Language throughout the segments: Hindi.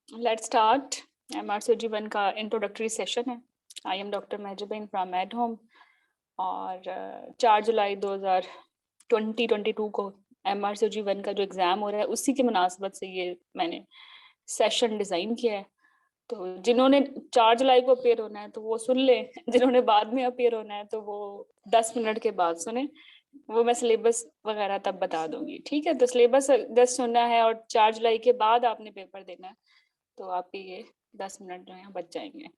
Let's start. MRCG 1 का इंट्रोडक्टरी सेशन है। I am doctor Mahjabeen from at home और 4 जुलाई 2022 को MRCG 1 का जो एग्ज़ाम हो रहा है उसी की मुनासबत से ये मैंने सेशन डिज़ाइन किया है। तो जिन्होंने 4 जुलाई को अपेयर होना है तो वो सुन लें, जिन्होंने बाद में अपेयर होना है तो वो 10 मिनट के बाद सुने। वो मैं सिलेबस वगैरह तब बता दूंगी, ठीक है। तो सिलेबस जस्ट सुनना है और 4 जुलाई के बाद आपने पेपर देना है, तो आपके ये 10 मिनट जो है बच जाएंगे।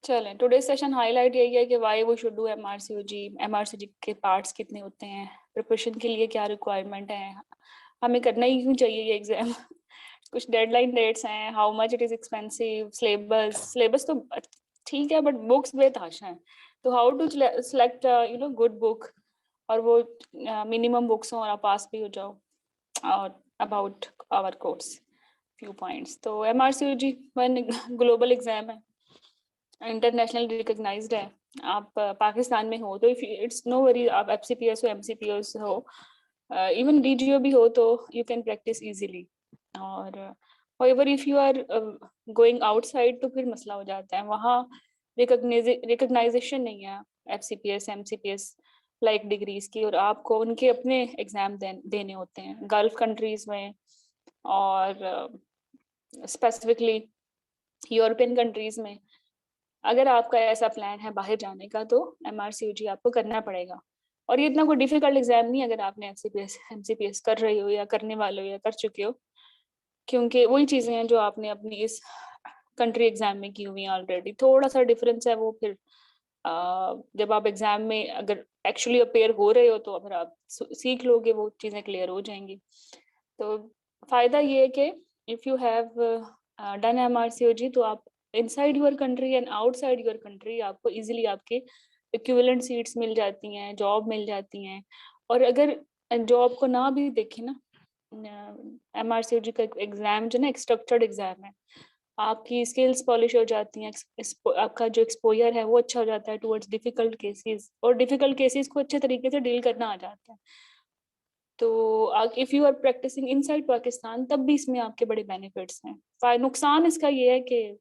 चलें, टुडे सेशन हाईलाइट यही है कि why we should do MRCG के पार्ट्स कितने होते हैं, प्रिपरेशन के लिए क्या रिक्वायरमेंट है, हमें करना ही क्यों चाहिए ये एग्जाम कुछ डेडलाइन डेट्स हैं, how much it is expensive, syllabus तो ठीक है बट बुक्स बेतहाशा हैं। तो how to select good book, और वो मिनिमम बुक्स हो और आप पास भी हो जाओ, और about our course few points. तो MRCG 1 ग्लोबल एग्जाम है, इंटरनेशनल रिकॉग्नाइज्ड है। आप पाकिस्तान में हो तो इट्स नो वरी, आप FCPS हो, MCPS हो, इवन DGO भी हो तो यू कैन प्रैक्टिस इजीली। और however if you are going outside तो फिर मसला हो जाता है, वहाँ रिकॉग्नाइजेशन नहीं है FCPS MCPS लाइक डिग्रीज की, और आपको उनके अपने एग्जाम देने होते हैं गल्फ कंट्रीज में, और स्पेसिफिकली यूरोपियन कंट्रीज में। अगर आपका ऐसा प्लान है बाहर जाने का तो MRCG आपको करना पड़ेगा। और ये इतना कोई डिफिकल्ट एग्जाम नहीं अगर आपने FCPS MCPS कर रही हो या करने वाले हो या कर चुके हो, क्योंकि वही चीज़ें हैं जो आपने अपनी इस कंट्री एग्जाम में की हुई हैं ऑलरेडी। थोड़ा सा डिफरेंस है वो फिर जब आप एग्जाम में अगर एक्चुअली अपेयर हो रहे हो तो फिर आप सीख लोगे, वो चीज़ें क्लियर हो जाएंगी। तो फ़ायदा ये है कि if you have done MRCG तो आप inside your country and outside your country आपको इजीली आपके इक्विवेलेंट सीट्स मिल जाती हैं, जॉब मिल जाती हैं। और अगर जॉब को ना भी देखें ना, MRCG का एग्जाम जो ना एक स्ट्रक्चर्ड एग्जाम है, आपकी स्किल्स पॉलिश हो जाती हैं, आपका जो एक्सपोजर है वो अच्छा हो जाता है टुवर्ड्स डिफिकल्ट केसेस, और डिफिकल्ट केसेस को अच्छे तरीके से डील करना आ जाता है। तो if you are practising inside Pakistan तब भी इसमें आपके बड़े बेनिफिट्स हैं। नुकसान इसका ये है कि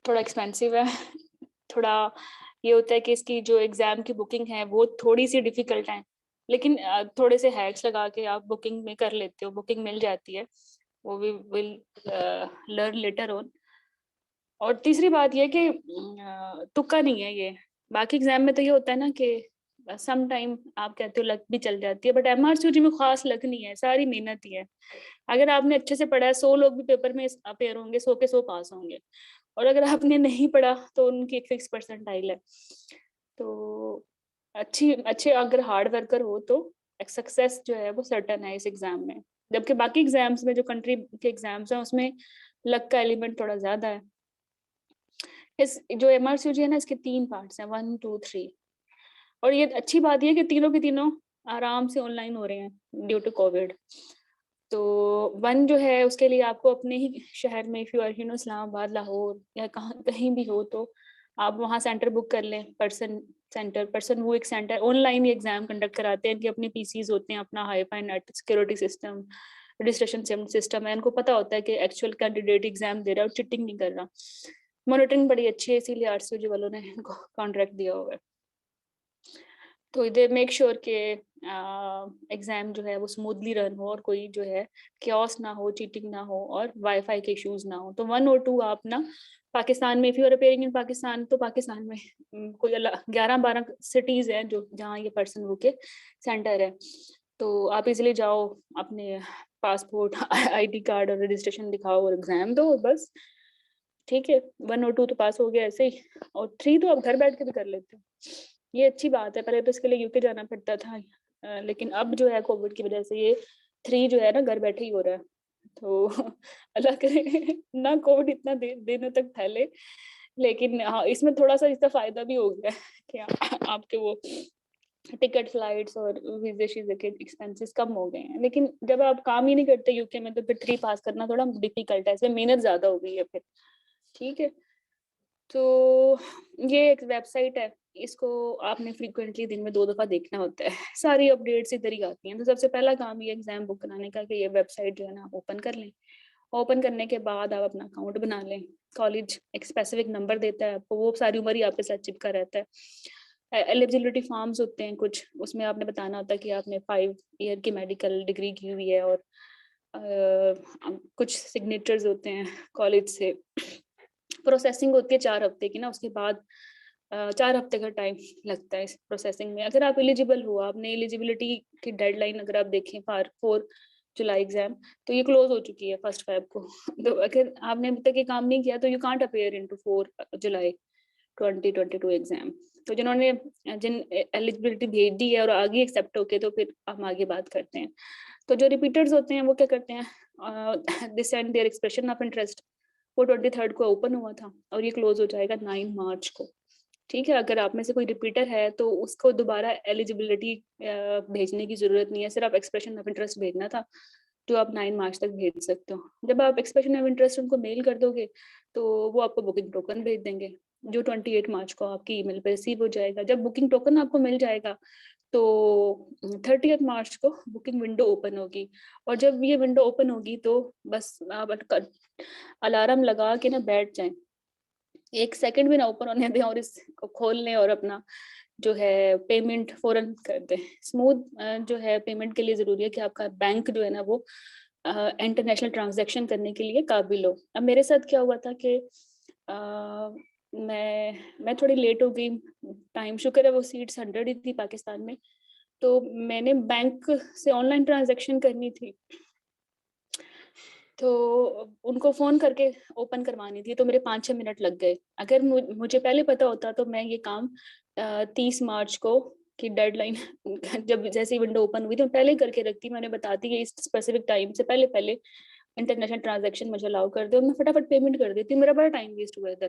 थोड़ा एक्सपेंसिव है थोड़ा ये होता है कि इसकी जो एग्ज़ाम की बुकिंग है वो थोड़ी सी डिफ़िकल्ट है, लेकिन थोड़े से हैक्स लगा के आप बुकिंग में कर लेते हो, बुकिंग मिल जाती है, वो we will learn later on. और तीसरी बात ये कि तुक्का नहीं है ये। बाकी एग्जाम में तो ये होता है ना कि सम टाइम आप कहते हो लक भी चल जाती है, बट MRCG में खास लक नहीं है, सारी मेहनत ही है। अगर आपने अच्छे से पढ़ा है 100 लोग भी पेपर में अपेयर होंगे, 100 के 100 पास होंगे, और अगर आपने नहीं पढ़ा तो उनकी एक फिक्स परसेंटाइल है। तो अच्छे अगर हार्ड वर्कर हो तो सक्सेस जो है वो सर्टन है इस एग्जाम में। जबकि बाकी एग्जाम्स में जो कंट्री के एग्जाम्स हैं उसमें लक का एलिमेंट थोड़ा ज्यादा है। इस जो MRCG है ना, इसके 3 पार्ट्स हैं, 1 2 3। और ये अच्छी बात ये है कि तीनों के तीनों आराम से ऑनलाइन हो रहे हैं ड्यू टू कोविड। तो 1 जो है उसके लिए आपको अपने ही शहर में, if you are Islamabad, Lahore या कहीं भी हो तो आप वहाँ सेंटर बुक कर लें। पर्सन वो एक सेंटर ऑनलाइन ही एग्जाम कंडक्ट कराते हैं, इनके अपने PCs होते हैं, अपना hi fi net security system, registration system है, इनको पता होता है कि एक्चुअल कैंडिडेट एग्जाम दे रहा है और चिटिंग नहीं कर रहा। मॉनिटरिंग बड़ी अच्छी है, इसीलिए RCG वालों ने इनको कॉन्ट्रैक्ट दिया हुआ है। तो दे मेक श्योर के एग्जाम जो है वो स्मूथली रन हो और कोई जो है क्योस ना हो, चीटिंग ना हो और वाईफाई के इश्यूज ना हो। तो 1 और 2 आप ना पाकिस्तान में, if you are appearing in Pakistan, तो पाकिस्तान में कोई 11-12 सिटीज हैं जो जहाँ ये पर्सन वो के सेंटर है। तो आप इजिली जाओ, अपने पासपोर्ट ID कार्ड और रजिस्ट्रेशन दिखाओ और एग्जाम दो बस, ठीक है। 1 और 2 तो पास हो गया ऐसे ही, और 3 तो आप घर बैठ के भी कर लेते हो। ये अच्छी बात है, पहले तो इसके लिए यूके जाना पड़ता था, लेकिन अब जो है कोविड की वजह से ये 3 जो है ना घर बैठे ही हो रहा है। तो अल्लाह करे ना कोविड इतना दिनों तक फैले, लेकिन हाँ इसमें थोड़ा सा इसका फायदा भी हो गया कि आपके वो टिकट, फ्लाइट्स और वीजे शीजे के एक्सपेंसेस कम हो गए हैं। लेकिन जब आप काम ही नहीं करते यूके में तो फिर 3 पास करना थोड़ा डिफिकल्ट है, इसमें मेहनत ज्यादा हो गई है फिर, ठीक है। तो ये एक वेबसाइट है इसको आपने फ्रीक्वेंटली दिन में 2 दफ़ा देखना होता है। सारी अपडेट्स इधर ही आती हैं। तो सबसे पहला काम ये एग्ज़ाम बुक कराने का कि ये वेबसाइट जो है ना आप ओपन कर लें। ओपन करने के बाद आप अपना अकाउंट बना लें। कॉलेज एक स्पेसिफिक नंबर देता है आपको, वो सारी उम्र ही आपके साथ चिपका रहता है। एलिजिबिलिटी फॉर्म्स होते हैं कुछ, उसमें आपने बताना होता है कि आपने 5 ईयर की मेडिकल डिग्री की हुई है, और कुछ सिग्नेचर्स होते हैं कॉलेज से। प्रोसेसिंग होती है 4 हफ्ते की ना, उसके बाद 4 हफ्ते का टाइम लगता है इस प्रोसेसिंग में। अगर आप एलिजिबल हो, आपने एलिजिबिलिटी की डेडलाइन अगर आप देखें 4 जुलाई एग्जाम, तो ये क्लोज हो चुकी है 1 फेब को। तो अगर आपने अभी तक ये काम नहीं किया तो you can't appear into 4 July 2022 exam. तो जिन एलिजिबिलिटी भेज दी है और आगे एक्सेप्ट होके, तो फिर हम आगे बात करते हैं। तो जो रिपीटर्स होते हैं वो क्या करते हैं, they send their expression of interest. वो 23 को ओपन हुआ था और ये क्लोज हो जाएगा 9 मार्च को। ठीक है, अगर आप में से कोई रिपीटर है तो उसको दोबारा एलिजिबिलिटी भेजने की जरूरत नहीं है, सिर्फ आप एक्सप्रेशन ऑफ इंटरेस्ट भेजना था, जो आप 9 मार्च तक भेज सकते हो। जब आप एक्सप्रेशन ऑफ इंटरेस्ट उनको मेल कर दोगे तो वो आपको बुकिंग टोकन भेज देंगे, जो 28 मार्च को आपकी ईमेल पे रिसीव हो जाएगा। जब बुकिंग टोकन आपको मिल जाएगा तो 30 मार्च को बुकिंग विंडो ओपन होगी, और जब ये विंडो ओपन होगी तो बस आप अलार्म लगा के ना बैठ जाएं, 1 सेकंड भी ना ओपन होने दें, और इसको खोल लें और अपना जो है पेमेंट फौरन कर दें। स्मूथ जो है पेमेंट के लिए ज़रूरी है कि आपका बैंक जो है ना वो इंटरनेशनल ट्रांजैक्शन करने के लिए काबिल हो। अब मेरे साथ क्या हुआ था कि मैं थोड़ी लेट हो गई, टाइम शुक्र है वो सीट्स 100 ही थी पाकिस्तान में, तो मैंने बैंक से ऑनलाइन ट्रांजैक्शन करनी थी, तो उनको फ़ोन करके ओपन करवानी थी, तो मेरे 5-6 मिनट लग गए। अगर मुझे पहले पता होता तो मैं ये काम 30 मार्च को की डेडलाइन जब जैसे ही विंडो ओपन हुई तो पहले ही करके रखती, मैंने बताती कि इस स्पेसिफिक टाइम से पहले इंटरनेशनल ट्रांजैक्शन मुझे अलाउ कर दो, मैं फटाफट पेमेंट कर देती, मेरा बड़ा टाइम वेस्ट हुआ इधर।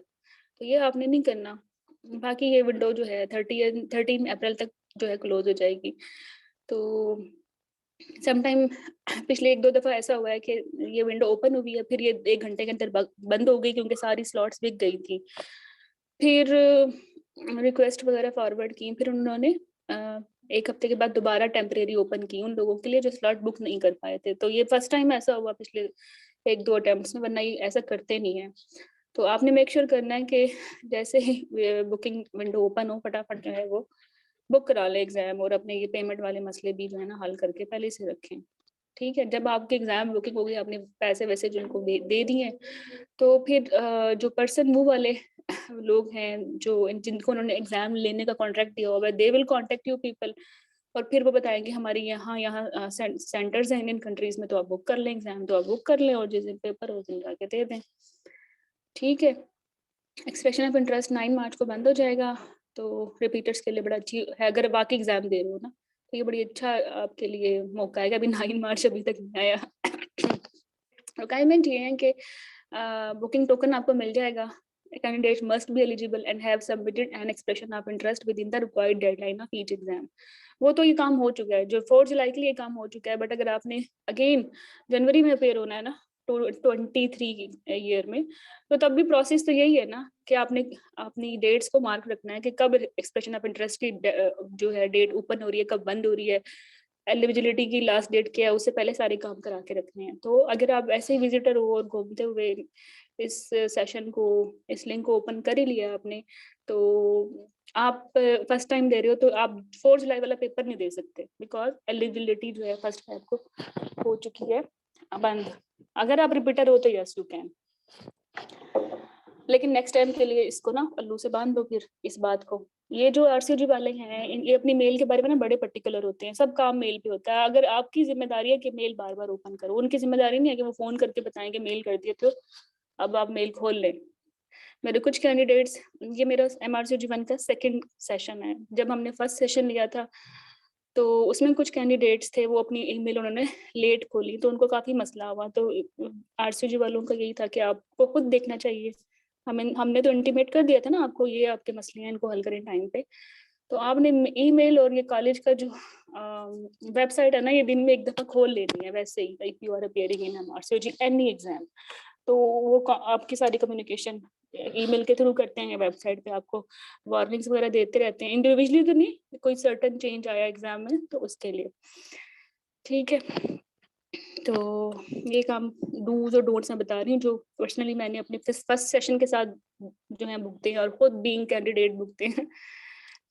तो ये आपने नहीं करना। बाकी ये विंडो जो है 13 अप्रैल तक जो है क्लोज हो जाएगी। तो समटाइम पिछले 1-2 दफ़ा ऐसा हुआ है कि ये विंडो ओपन हुई है, फिर ये 1 घंटे के अंदर बंद हो गई क्योंकि सारी स्लॉट्स बिक गई थी। फिर रिक्वेस्ट वगैरह फॉरवर्ड की, फिर उन्होंने 1 हफ्ते के बाद दोबारा टेम्परेरी ओपन की उन लोगों के लिए जो स्लॉट बुक नहीं कर पाए थे। तो ये फर्स्ट टाइम ऐसा हुआ पिछले 1-2 अटेम्प्ट्स में, वरना ये ऐसा करते नहीं है। तो आपने मेक श्योर करना है कि जैसे ही बुकिंग विंडो ओपन हो फटाफट जो है वो बुक करा लें एग्जाम, और अपने ये पेमेंट वाले मसले भी जो है ना हल करके पहले से रखें। ठीक है, जब आपके एग्जाम बुकिंग होगी, आपने पैसे वैसे जिनको दे दिए, तो फिर जो पर्सन वो वाले लोग हैं जो जिनको उन्होंने एग्जाम लेने का कॉन्ट्रैक्ट दिया हुआ है, they will contact you people, और फिर वो बताएंगे हमारी यहाँ सेंटर्स हैं इंडियन कंट्रीज में, तो आप बुक कर लें एग्जाम, तो आप बुक कर लें और जिस दिन पेपर हो उस दिन जाके दे दें। ठीक है, एक्सप्रेशन ऑफ इंटरेस्ट 9 मार्च को बंद हो जाएगा, तो रिपीटर्स के लिए बड़ा अच्छी है। अगर बाकी एग्जाम दे रहे हो ना तो ये बड़ी अच्छा आपके लिए मौका है। अभी 9 मार्च अभी तक नहीं आया। रिक्वायरमेंट ये है कि बुकिंग टोकन आपको मिल जाएगा। Candidate must be eligible and have submitted an expression of interest with in the required deadline of each exam. वो तो ये काम हो चुका है, जो 4 जुलाई के लिए काम हो चुका है, बट अगर आपने अगेन जनवरी में अपेयर होना है ना 23 ईयर में, तो तब भी प्रोसेस तो यही है ना कि आपने अपनी डेट्स को मार्क रखना है कि कब एक्सप्रेशन ऑफ इंटरेस्ट की जो है डेट ओपन हो रही है, कब बंद हो रही है, एलिजिबिलिटी की लास्ट डेट क्या है, उससे पहले सारे काम करा के रखने हैं। तो अगर आप ऐसे ही विजिटर हो और घूमते हुए इस सेशन को, इस लिंक को ओपन कर ही लिया आपने, तो आप फर्स्ट टाइम दे रहे हो तो आप 4 जुलाई वाला पेपर नहीं दे सकते, बिकॉज एलिजिबिलिटी जो है 1 फेब को हो चुकी है बंद। अगर आप रिपीटर हो तो यस यू कैन, लेकिन नेक्स्ट टाइम के लिए इसको ना पल्लू से बांध दो फिर इस बात को। ये जो आरसीजी वाले हैं ये अपनी मेल के बारे में ना बड़े पर्टिकुलर होते हैं, सब काम मेल पे होता है। अगर आपकी जिम्मेदारी है कि मेल बार बार ओपन करो, उनकी जिम्मेदारी नहीं है कि वो फोन करके बताएंगे मेल कर दिए तो अब आप मेल खोल लें। मेरे कुछ कैंडिडेट्स, ये मेरा MRCG 1 का सेकंड सेशन है, जब हमने फर्स्ट सेशन लिया था तो उसमें कुछ कैंडिडेट्स थे वो अपनी ईमेल उन्होंने लेट खोली, तो उनको काफ़ी मसला हुआ। तो आरसीजी वालों का यही था कि आपको खुद देखना चाहिए, हमने तो इंटीमेट कर दिया था ना आपको ये आपके मसले हैं, इनको हल करें टाइम पे। तो आपने ईमेल और ये कॉलेज का जो वेबसाइट है ना, ये दिन में एक दफ़ा खोल लेनी है वैसे ही, if you are appearing in MRCG any exam, तो वो आपकी सारी कम्युनिकेशन ईमेल के थ्रू करते हैं, वेबसाइट पे आपको वार्निंग्स वगैरह देते रहते हैं, इंडिविजुअली तो नहीं, कोई सर्टन चेंज आया एग्जाम में तो उसके लिए। ठीक है, तो ये काम डूज और डोंट्स मैं बता रही हूँ जो पर्सनली मैंने अपने फर्स्ट सेशन के साथ जो है भुगते हैं, और खुद बीइंग कैंडिडेट भुगते हैं।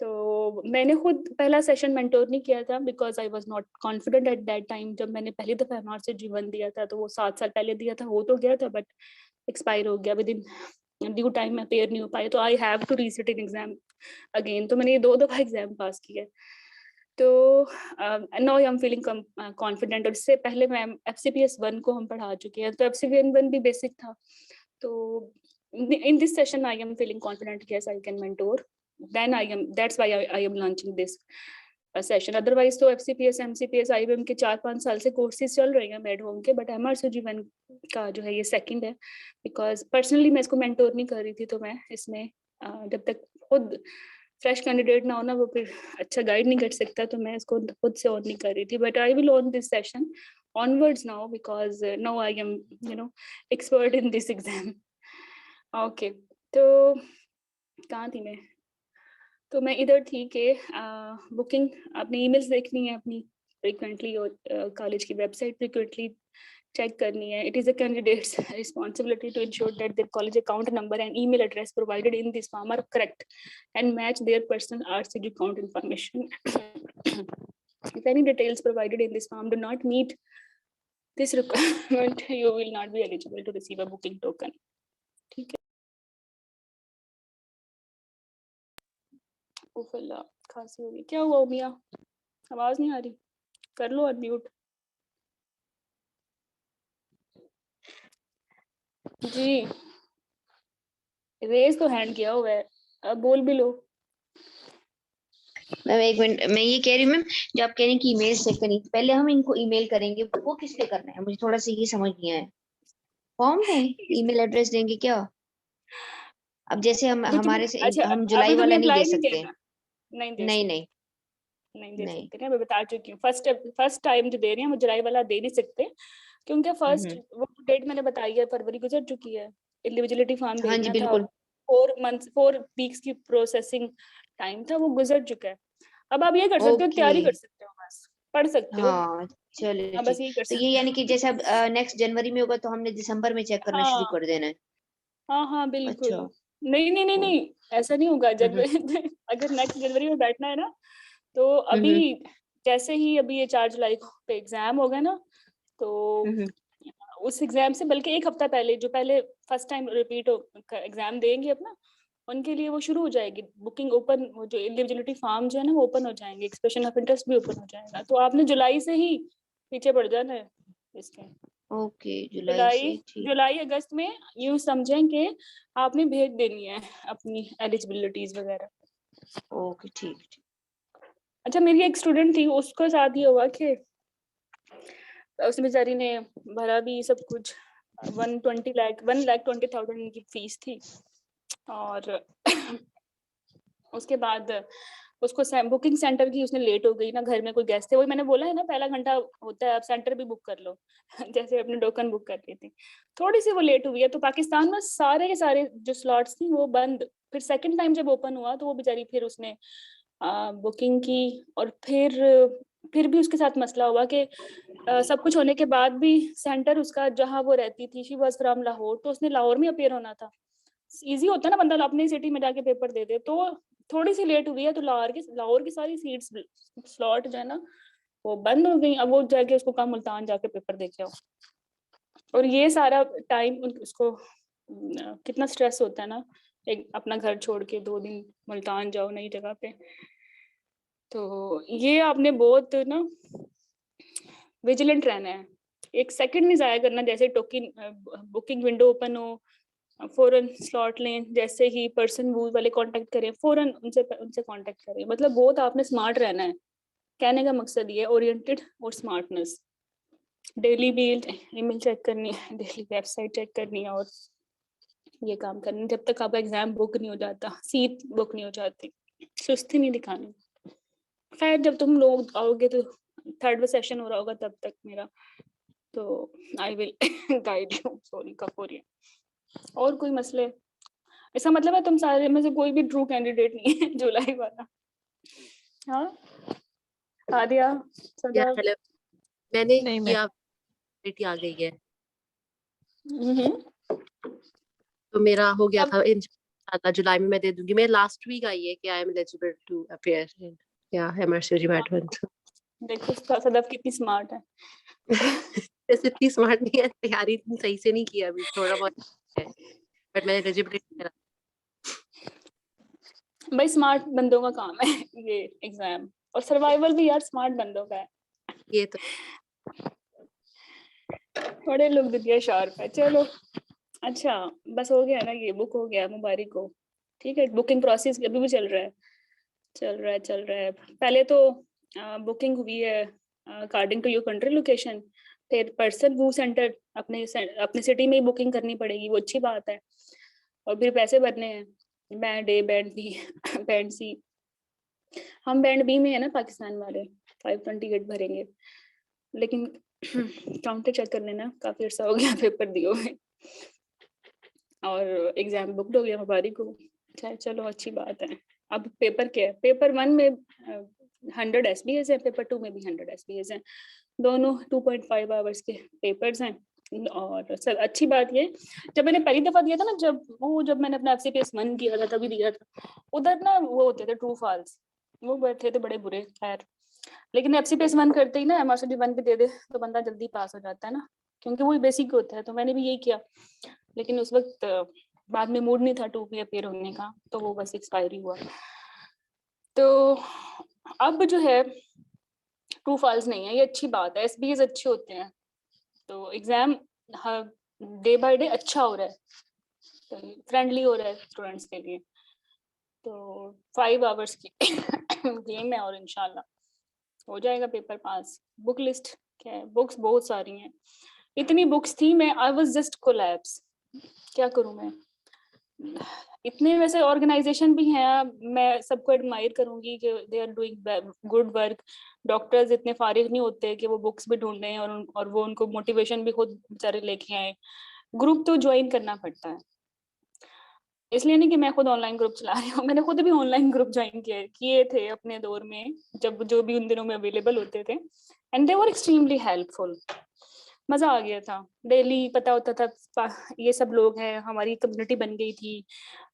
तो मैंने खुद पहला सेशन मेंटोर नहीं किया था because I was not confident at that time. जब मैंने पहली दफा MRCG1 दिया था तो वो 7 साल पहले दिया था, हो तो गया था बट एक्सपायर हो गया, विद इन ड्यू टाइम मैं पेयर नहीं हो पाई, तो I have to resit in exam again. तो मैंने ये 2 दफा एग्जाम पास किया। तो now I am feeling confident. और इससे पहले मैम FCPS 1 को हम पढ़ा चुके हैं, तो FCPS 1 भी बेसिक था। तो in this session I am feeling confident, yes I can mentor, then that's why I am launching this session. Otherwise तो FCPS MCPS IBM के 4-5 साल से कोर्सेज चल रहे हैं मेड होम के, बट MRCG1 का जो है ये सेकंड है। बिकॉज पर्सनली मैं इसको मेंटोर नहीं कर रही थी, तो मैं इसमें जब तक खुद फ्रेश कैंडिडेट ना हो ना, वो फिर अच्छा गाइड नहीं कर सकता, तो मैं इसको खुद से ऑन नहीं कर रही थी। But I will on this session onwards now because now I am expert in this exam. Okay, तो कहाँ थी मैं? तो मैं इधर थी कि बुकिंग, अपनी ईमेल्स देखनी है अपनी फ्रिक्वेंटली, और कॉलेज की वेबसाइट फ्रिक्वेंटली चेक करनी है। It is a candidate's responsibility to ensure that their college account number and email address provided in this form are correct and match their personal RCG account information. If any details provided in this form do not meet this requirement, you will not be eligible to receive a booking token. ठीक है, उफला खांसी हो रही, क्या हुआ मिया? आवाज नहीं आ रही, कर लो अनम्यूट। जी, रेज तो हैंड किया हुआ है, अब बोल भी लो। मैम एक मिनट, मैं ये कह रही हूँ मैम, जो आप कह रही हैं कि ईमेल चेक करनी, पहले हम इनको ईमेल करेंगे, वो किस लिए करना है? मुझे थोड़ा सा ये समझ नहीं आया। फॉर्म में ईमेल एड्रेस देंगे क्या? अब जैसे हम तो तुम हमारे से अच्छा, हम जुलाई अभी तुमने वाला नहीं अप्लाई दे नहीं किया सकते। ना? नहीं दे नहीं सकते, नहीं नहीं दे नहीं। सकते ना, मैं बता चुकी हूँ। फर्स्ट टाइम जो दे रही हैं वो जुलाई वाला दे नहीं सकते, क्योंकि फर्स्ट वो डेट मैंने बताई है, फरवरी गुजर चुकी है। इंडिविजुअलिटी फॉर्म हाँ जी भेजना था, बिल्कुल। 4 वीक्स की प्रोसेसिंग टाइम था, वो गुजर चुका है। अब आप ये कर सकते हो, ओके। तैयारी कर सकते हो, बस पढ़ सकते हो। हाँ चलिए अब बस ठीक। यही कर तो ये सकते यानी हो। कि जैसे अब नेक्स्ट जनवरी में होगा तो हमने दिसंबर में चेक करना शुरू हाँ कर देना है। हाँ हाँ बिल्कुल। अच्छा। नहीं नहीं नहीं हम्म नहीं, ऐसा नहीं होगा। हम्म जनवरी अगर नेक्स्ट जनवरी में बैठना है ना, तो अभी हम्म जैसे ही अभी ये 4 जुलाई को पे एग्जाम होगा ना, तो हम्म। उस एग्जाम से बल्कि 1 हफ्ता पहले, जो पहले फर्स्ट टाइम रिपीट एग्जाम देंगे अपना, उनके लिए वो शुरू हो जाएगी बुकिंग ओपन। वो जो एलिजिबिलिटी फॉर्म जो है ना वो ओपन हो जाएंगे, एक्सप्रेशन ऑफ इंटरेस्ट भी ओपन हो जाएगा। तो आपने जुलाई से ही पीछे पड़ जाना है इसके। ओके जुलाई जुलाई से ठीक। जुलाई अगस्त में यूं समझें कि आपने भेज देनी है अपनी एलिजिबिलिटीज वगैरह। ओके ठीक। अच्छा, मेरी एक स्टूडेंट थी, उसको साथ ये हुआ कि उस बेचारी ने भरा भी सब कुछ, 1,20,000 की फीस थी। और उसके बाद उसको बुकिंग सेंटर की, उसने लेट हो गई ना, घर में कोई गेस्ट थे, वही मैंने बोला है ना पहला घंटा होता है, आप सेंटर भी बुक कर लो जैसे अपने टोकन बुक कर रही थी, थोड़ी सी वो लेट हुई है। तो पाकिस्तान में सारे के सारे जो स्लॉट्स थी वो बंद। फिर सेकंड टाइम जब ओपन हुआ तो वो बेचारी फिर उसने बुकिंग की, और फिर भी उसके साथ मसला हुआ कि सब कुछ होने के बाद भी सेंटर उसका जहाँ वो रहती थी, शी वाज फ्रॉम लाहौर, तो उसने लाहौर में अपेयर होना था। इजी होता है ना बंदा अपनी सिटी में जाके पेपर दे दे, तो थोड़ी सी लेट हुई है, तो लाहौर की सारी सीट्स स्लॉट जो है ना वो बंद हो गई। अब वो जाके उसको कहा मुल्तान जाके पेपर दे के आओ, और ये सारा टाइम उसको कितना स्ट्रेस होता है ना, एक अपना घर छोड़ के 2 दिन मुल्तान जाओ नई जगह पे। तो ये आपने बहुत ना विजिलेंट रहना है, एक सेकंड नहीं जाया करना। जैसे टोकन बुकिंग विंडो ओपन हो, फौरन स्लॉट लें, जैसे ही पर्सन बूथ वाले कांटेक्ट करें फौरन उनसे कांटेक्ट करें। मतलब बहुत आपने स्मार्ट रहना है, कहने का मकसद ये है, ओरिएंटेड और स्मार्टनेस। डेली ईमेल चेक करनी है, डेली वेबसाइट चेक करनी है, और ये काम करना है जब तक आपका एग्जाम बुक नहीं हो जाता, सीट बुक नहीं हो जाती। सुस्ती नहीं दिखानी। खैर जब तुम लोग आओगे तो थर्ड सेशन हो रहा होगा तब तक मेरा, तो I will guide you. Sorry Kapuria. और कोई मसले? इसका मतलब है तुम सारे में से कोई भी ट्रू कैंडिडेट नहीं है जुलाई वाला। हाँ आदिया या सदा। हेलो, मैंने नहीं मैं किया, बेटी आ गई है हम्म। तो मेरा हो गया अब था था जुलाई में मैं दे दूंगी। मैं लास्ट वीक आई है कि I am eligible to appear in या एमएससी मैडमेंट। देखो सदफ कितनी स्मार्ट है। वैसे इतनी स्मार्ट नहीं है, तैयारी इतनी सही से नहीं किया अभी, थोड़ा बहुत है बट मैंने एलिजिबिलिटी करा। भाई स्मार्ट बंदों का काम है ये एग्जाम, और सर्वाइवल भी यार स्मार्ट बंदों का है। ये तो थोड़े लोग दुनिया शार्प है। चलो अच्छा बस हो गया ना, ये बुक हो गया, मुबारक हो। ठीक है, बुकिंग प्रोसेस अभी भी चल रहा है, चल रहा है। पहले तो बुकिंग हुई है according to your country location, फिर पर्सन वो सेंटर अपने सिटी में ही बुकिंग करनी पड़ेगी, वो अच्छी बात है। और फिर पैसे भरने हैं, band A band B band C. हम बैंड बी में है ना पाकिस्तान वाले, 528 भरेंगे। लेकिन काउंटर चेक कर लेना, काफी अर्सा हो गया पेपर दिए हुए, और एग्जाम बुकड हो गया, मुबारक हो। चलो अच्छी बात है। अब पेपर क्या है, पेपर 1 में 100 SBS है, पेपर 2 में भी 100 SBS है, दोनों 2.5 आवर्स के पेपर्स हैं। और सब अच्छी बात ये, जब मैंने पहली दफा दिया था ना, जब मैंने अपना FCPS 1 किया था तभी दिया था, उधर ना वो होते थे ट्रू फॉल्स, वो बैठे थे बड़े बुरे। खैर लेकिन FCPS 1 करते ही ना MRCD 1 पे दे दे तो बंदा जल्दी पास हो जाता है ना, क्योंकि वो बेसिक होता है। तो मैंने भी यही किया, लेकिन उस वक्त बाद में मूड नहीं था 2 पे अपेयर होने का, तो वो बस एक्सपायरी हुआ। तो अब जो है ट्रू फॉल्स नहीं है, ये अच्छी बात है, SBS अच्छे होते हैं। तो एग्जाम डे बाय डे अच्छा हो रहा है, फ्रेंडली हो रहा है स्टूडेंट्स के लिए। तो 5 आवर्स की गेम है और इंशाल्लाह हो जाएगा पेपर पास। बुक लिस्ट क्या है, बुक्स बहुत सारी हैं, इतनी बुक्स थी, मैं आई वाज जस्ट कोलैप्स। क्या करूं मैं, इतने वैसे ऑर्गेनाइजेशन भी हैं, मैं सबको एडमायर करूंगी कि दे are doing good work. Doctors इतने फारिग नहीं होते कि वो बुक्स भी ढूंढें और वो उनको मोटिवेशन भी खुद बेचारे लेके आए। ग्रुप तो ज्वाइन करना पड़ता है, इसलिए नहीं कि मैं खुद ऑनलाइन ग्रुप चला रही हूँ, मैंने खुद भी ऑनलाइन ग्रुप ज्वाइन किए थे अपने दौर में, जब जो भी उन दिनों में अवेलेबल होते थे, and they were extremely helpful. मजा आ गया था, डेली पता होता था ये सब लोग हैं, हमारी कम्युनिटी बन गई थी।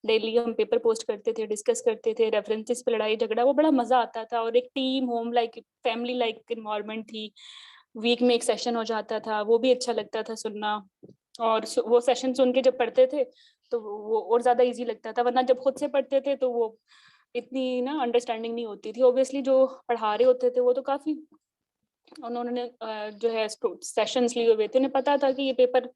डेली हम पेपर पोस्ट करते थे, डिस्कस करते थे, रेफरेंसेस पे लड़ाई झगड़ा, वो बड़ा मजा आता था। और एक team home like family like environment थी। वीक में एक सेशन हो जाता था, वो भी अच्छा लगता था सुनना। और वो सेशन सुन के जब पढ़ते थे तो वो और ज्यादा इजी लगता था, वरना जब खुद से पढ़ते थे तो वो इतनी ना अंडरस्टैंडिंग नहीं होती थी। ऑब्वियसली जो पढ़ा रहे होते थे वो तो काफी उन्होंने जो है सेशंस लिए हुए थे, उन्हें पता था कि ये पेपर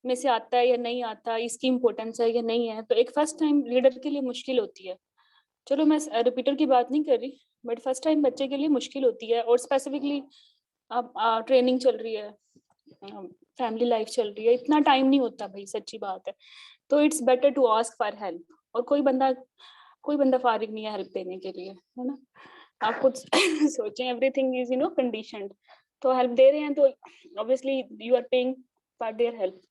में से आता है या नहीं आता, इसकी इम्पोर्टेंस है या नहीं है। तो एक फर्स्ट टाइम रीडर के लिए मुश्किल होती है, चलो मैं रिपीटर की बात नहीं कर रही, बट फर्स्ट टाइम बच्चे के लिए मुश्किल होती है। और स्पेसिफिकली अब ट्रेनिंग चल रही है, फैमिली लाइफ चल रही है, इतना टाइम नहीं होता भाई, सच्ची बात है। तो it's better to ask for help, और कोई बंदा फारिग नहीं है हेल्प देने के लिए, है ना। आप खुद सोचें, एवरीथिंग इज कंडीशनड, तो हेल्प दे रहे हैं तो obviously you are paying for their help,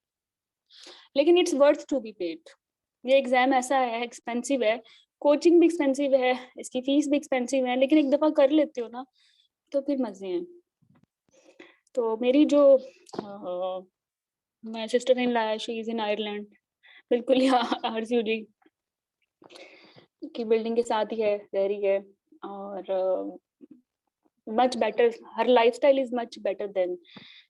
लेकिन it's worth to be paid. ये एग्जाम ऐसा है, एक्सपेंसिव है, कोचिंग भी एक्सपेंसिव है, इसकी फीस भी एक्सपेंसिव है, लेकिन एक दफा कर लेते हो ना तो फिर मजे हैं। तो मेरी जो मैं sister in law, she is in Ireland, बिल्कुल यहाँ आरजू जी की बिल्डिंग के साथ ही है, रह रही है। और much better, her lifestyle is much better than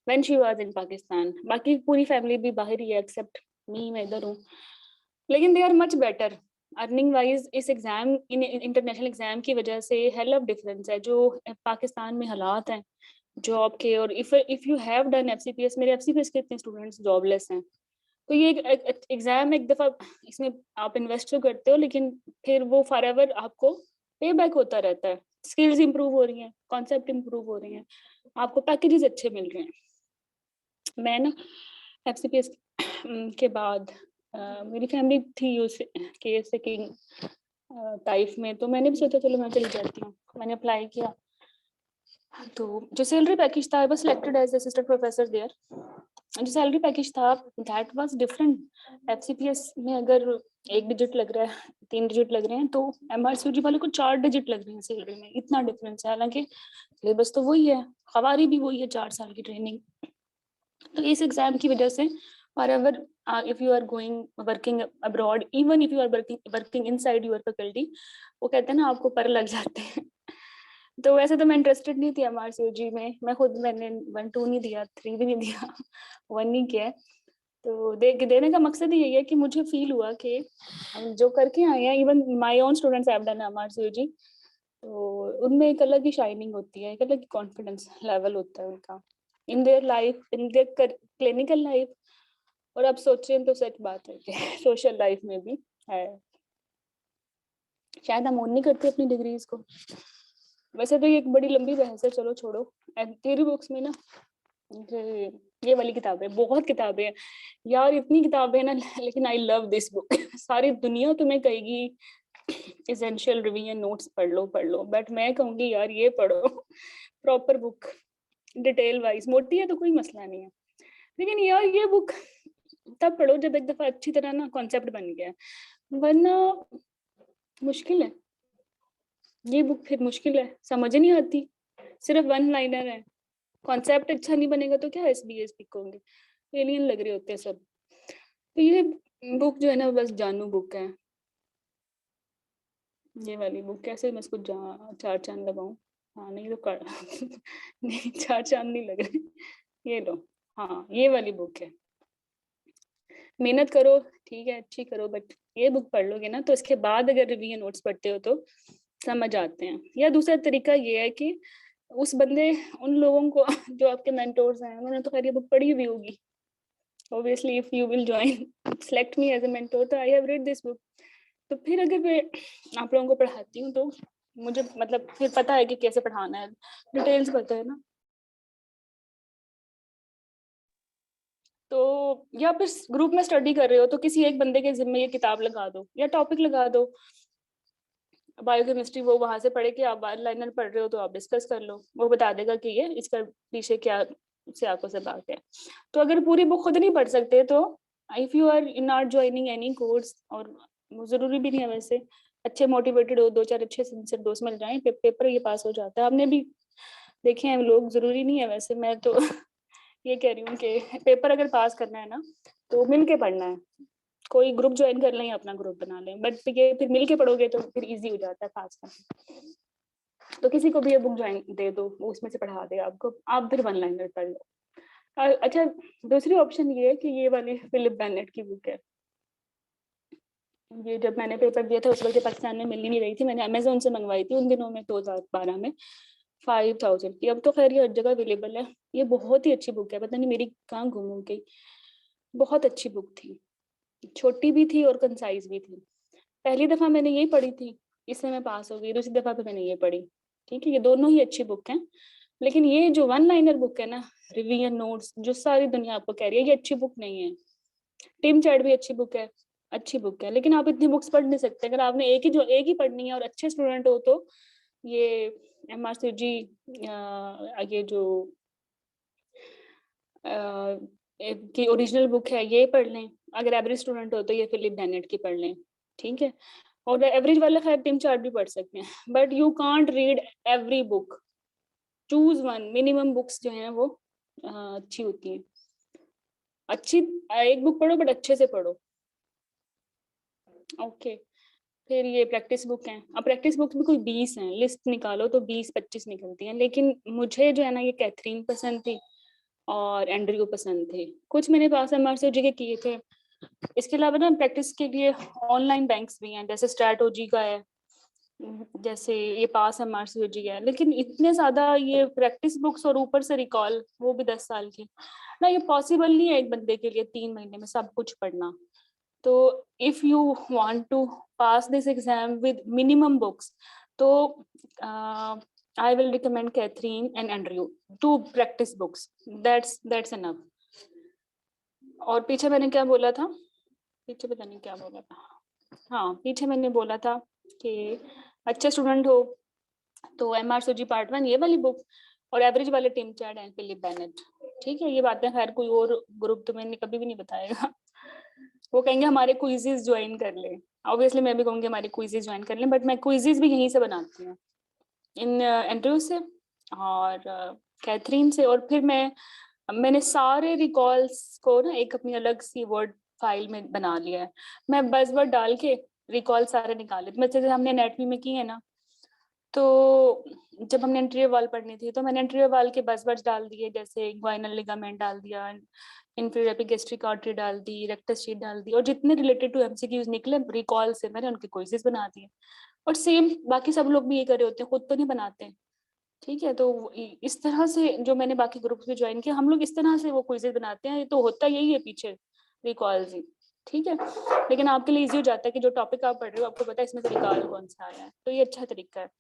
when she was in Pakistan. बाकी पूरी फैमिली भी बाहर ही है एक्सेप्ट मी, मैं इधर हूँ, लेकिन they are much better earning wise. इस एग्जाम इंटरनेशनल एग्जाम की वजह से हेल ऑफ डिफरेंस है जो पाकिस्तान में हालात हैं जॉब के। और if you have done FCPS, मेरे FCPS के इतने स्टूडेंट्स जॉबलेस हैं, तो ये एग्जाम एक दफा इसमें आप इन्वेस्ट तो करते हो, लेकिन फिर वो फॉर एवर आपको पे बैक होता रहता है। स्किल्स इंप्रूव हो रही हैं, कॉन्सेप्ट इंप्रूव हो रही हैं, आपको पैकेजेस अच्छे मिल रहे हैं। मैं ना FCPS के बाद मेरी फैमिली थी उस के सेकंड टाइफ में, तो मैंने भी सोचा चलो मैं चली जाती हूँ, मैंने अप्लाई किया। तो जो सैलरी पैकेज था, I was selected as assistant professor there, जो सैलरी पैकेज था दैट वाज डिफरेंट। एफसीपीएस में अगर 1 डिजिट लग रहा है, 3 डिजिट लग रहे हैं, तो एमआरसीयूजी वाले को 4 डिजिट लग रहे हैं सैलरी में। इतना डिफरेंस है, हालांकि सिलेबस तो वही है, खवारी भी वही है, 4 साल की ट्रेनिंग। तो इस एग्जाम की वजह से wherever if you are going working abroad, even if you are working inside your faculty, वो कहते हैं ना आपको पर लग जाते हैं। तो वैसे तो मैं इंटरेस्टेड नहीं थी एमआरसीयूजी में, मैंने 1 2 नहीं दिया, 3 भी नहीं दिया, 1 नहीं किया। तो देने का मकसद यही है कि मुझे फील हुआ कि हम जो करके आए हैं, even my own students have done MRCOG, तो उनमें एक अलग ही शाइनिंग होती है, एक अलग ही कॉन्फिडेंस लेवल होता है उनका in their life, in their clinical life. और अब सोचें तो सच बात है कि सोशल लाइफ में भी है। शायद हम ऑन नहीं करते अपनी डिग्रीज को। वैसे तो ये एक बड़ी लंबी बहस है, चलो छोड़ो। थ्योरी बुक्स में ना ये वाली किताबें, बहुत किताबें हैं यार, इतनी किताबें हैं ना, लेकिन आई लव दिस बुक। सारी दुनिया तुम्हें कहेगी एसेंशियल रिवीजन नोट्स पढ़ लो, बट मैं कहूंगी यार ये पढ़ो, प्रॉपर बुक, डिटेल वाइज। मोटी है तो कोई मसला नहीं है, लेकिन यार ये बुक तब पढ़ो जब एक दफा अच्छी तरह ना कॉन्सेप्ट बन गया, वरना मुश्किल है। ये बुक फिर मुश्किल है, समझ नहीं आती, सिर्फ 1 लाइनर है, कॉन्सेप्ट अच्छा नहीं बनेगा तो क्या एसबीएस होंगे, एलियन लग रहे होते हैं सब। तो ये बुक जो है ना बस जानू बुक है, ये वाली बुक। कैसे मैं इसको 4 चांद लगाऊं? हाँ नहीं तो कर नहीं 4 चांद नहीं लग रहे, ये लो। हाँ ये वाली बुक है, मेहनत करो ठीक है, अच्छी करो, बट ये बुक पढ़ लोगे ना तो इसके बाद अगर रिवीजन नोट्स पढ़ते हो तो समझ आते हैं। या दूसरा तरीका ये है कि उस बंदे, उन लोगों को जो आपके मेंटोर्स हैं, उन्होंने तो खैर ये बुक पढ़ी हुई होगी। Obviously if you will join select me as a mentor, तो I have read this book. तो फिर अगर मैं आप लोगों को पढ़ाती हूँ तो मुझे मतलब फिर पता है कि कैसे पढ़ाना है, डिटेल्स पता है ना। तो या फिर ग्रुप में स्टडी कर रहे हो तो किसी एक बंदे के जिम्मे ये किताब लगा दो या टॉपिक लगा दो, बायोकेमिस्ट्री, वो वहां से पढ़े कि आप लाइनर पढ़ रहे हो तो आप डिस्कस कर लो, वो बता देगा कि ये इसका पीछे क्या से आपको से बात है। तो अगर पूरी बुक खुद नहीं पढ़ सकते तो if you are not joining any course, और जरूरी भी नहीं है वैसे, अच्छे मोटिवेटेड हो, 2 4 अच्छे सिंसियर दोस्त मिल जाए, पेपर ये पास हो जाता है। हमने भी देखे हैं लोग, जरूरी नहीं है वैसे। मैं तो ये कह रही हूँ कि पेपर अगर पास करना है ना तो मिल के पढ़ना है, कोई ग्रुप ज्वाइन कर लें, अपना ग्रुप बना लें, बट ये फिर मिल के पढ़ोगे तो फिर इजी हो जाता है पास करना। तो किसी को भी ये बुक ज्वाइन दे दो, वो उसमें से पढ़ा दे आपको, आप फिर 1 लाइनर पढ़ लो। अच्छा दूसरी ऑप्शन ये है कि ये वाली फिलिप बेनेट की बुक है। ये जब मैंने पेपर दिया था उस वक्त पाकिस्तान में मिल ही नहीं रही थी, मैंने अमेजोन से मंगवाई थी उन दिनों में 2012 में 5000 की। अब तो खैर ये हर जगह अवेलेबल है। ये बहुत ही अच्छी बुक है, पता नहीं मेरी कहाँ गुम हो गई, बहुत अच्छी बुक थी, छोटी भी थी और कंसाइज भी थी। पहली दफा मैंने यही पढ़ी थी, इससे मैं पास हो गई। दूसरी दफा पे मैंने ये पढ़ी, ठीक है, ये दोनों ही अच्छी बुक हैं। लेकिन ये जो 1 लाइनर बुक है ना, रिवीजन नोट्स, जो सारी दुनिया आपको कह रही है, ये अच्छी बुक नहीं है। टीम चैट भी अच्छी बुक है, अच्छी बुक है, लेकिन आप इतनी बुक्स पढ़ नहीं सकते। अगर आपने एक ही पढ़नी है और अच्छे स्टूडेंट हो तो ये एमआरसीजी, ये जो की ओरिजिनल बुक है ये पढ़ लें। अगर एवरेज स्टूडेंट हो तो ये फिलिप बेनेट की पढ़ लें, ठीक है। और एवरेज वाले खैर टीम चार्ट भी पढ़ सकते हैं, but you can't read every book, choose 1। Minimum books जो है वो अच्छी होती हैं। अच्छी एक बुक पढ़ो बट अच्छे से पढ़ो, ओके। फिर ये प्रैक्टिस बुक हैं। अब प्रैक्टिस बुक भी कोई 20 हैं, लिस्ट निकालो तो 20 25 निकलती हैं। लेकिन मुझे जो है ना ये कैथरीन पसंद थी और एंड्रयू पसंद थे। कुछ मैंने पास एमआरसीजी के किए थे। इसके अलावा ना प्रैक्टिस के लिए ऑनलाइन बैंक्स भी हैं, जैसे स्ट्रैटोजी का है, जैसे ये पास एमआरसीजी है। लेकिन इतने ज्यादा ये प्रैक्टिस बुक्स और ऊपर से रिकॉल, वो भी 10 साल की ना, ये पॉसिबल नहीं है एक बंदे के लिए 3 महीने में सब कुछ पढ़ना। तो if you want to pass this exam with minimum books, तो I will recommend Catherine and Andrew, 2 practice books. That's enough. और पीछे मैंने क्या बोला था, पीछे पता नहीं क्या बोला था। हाँ पीछे मैंने बोला था कि अच्छे स्टूडेंट हो तो एमआरसीजी पार्ट 1 ये वाली बुक, और एवरेज वाले team chat and Philip Bennett, ठीक है, ये बातें खैर कोई और ग्रुप तुम्हें कभी भी नहीं बताएगा। वो कहेंगे हमारे क्विजेस ज्वाइन कर ले। ऑब्वियसली मैं भी कहूंगी हमारे क्विजेस ज्वाइन कर लें, बट मैं क्विजेस भी यहीं से बनाती हूँ, इन एंड्रयू से और कैथरीन से। और फिर मैंने सारे रिकॉल्स को ना एक अपनी अलग सी वर्ड फाइल में बना लिया है। मैं बज़वर्ड डाल के रिकॉल सारे निकाले, मतलब जैसे हमने एनाटॉमी में की है ना, तो जब हमने एंटीरियर वॉल पढ़नी थी तो मैंने एंटीरियर वॉल के बज़वर्ड्स डाल दिए, जैसे इंग्वाइनल लिगामेंट डाल दिया, इंफीरियर एपिगैस्ट्रिक आर्टरी डाल दी, रेक्टस शीट डाल दी, और जितने रिलेटेड टू एमसीक्यूज निकले रिकॉल से मैंने उनके क्विज़ेस बना दिए। और सेम बाकी सब लोग भी ये कर रहे होते हैं, खुद तो नहीं बनाते। ठीक है, तो इस तरह से जो मैंने बाकी ग्रुप्स में ज्वाइन किया, हम लोग इस तरह से वो क्विजेज बनाते हैं। तो होता यही है पीछे रिकॉल्स ही। ठीक है, लेकिन आपके लिए इजी हो जाता है कि जो टॉपिक आप पढ़ रहे हो आपको पता है इसमें से रिकॉल कौन सा आया है, तो ये अच्छा तरीका है।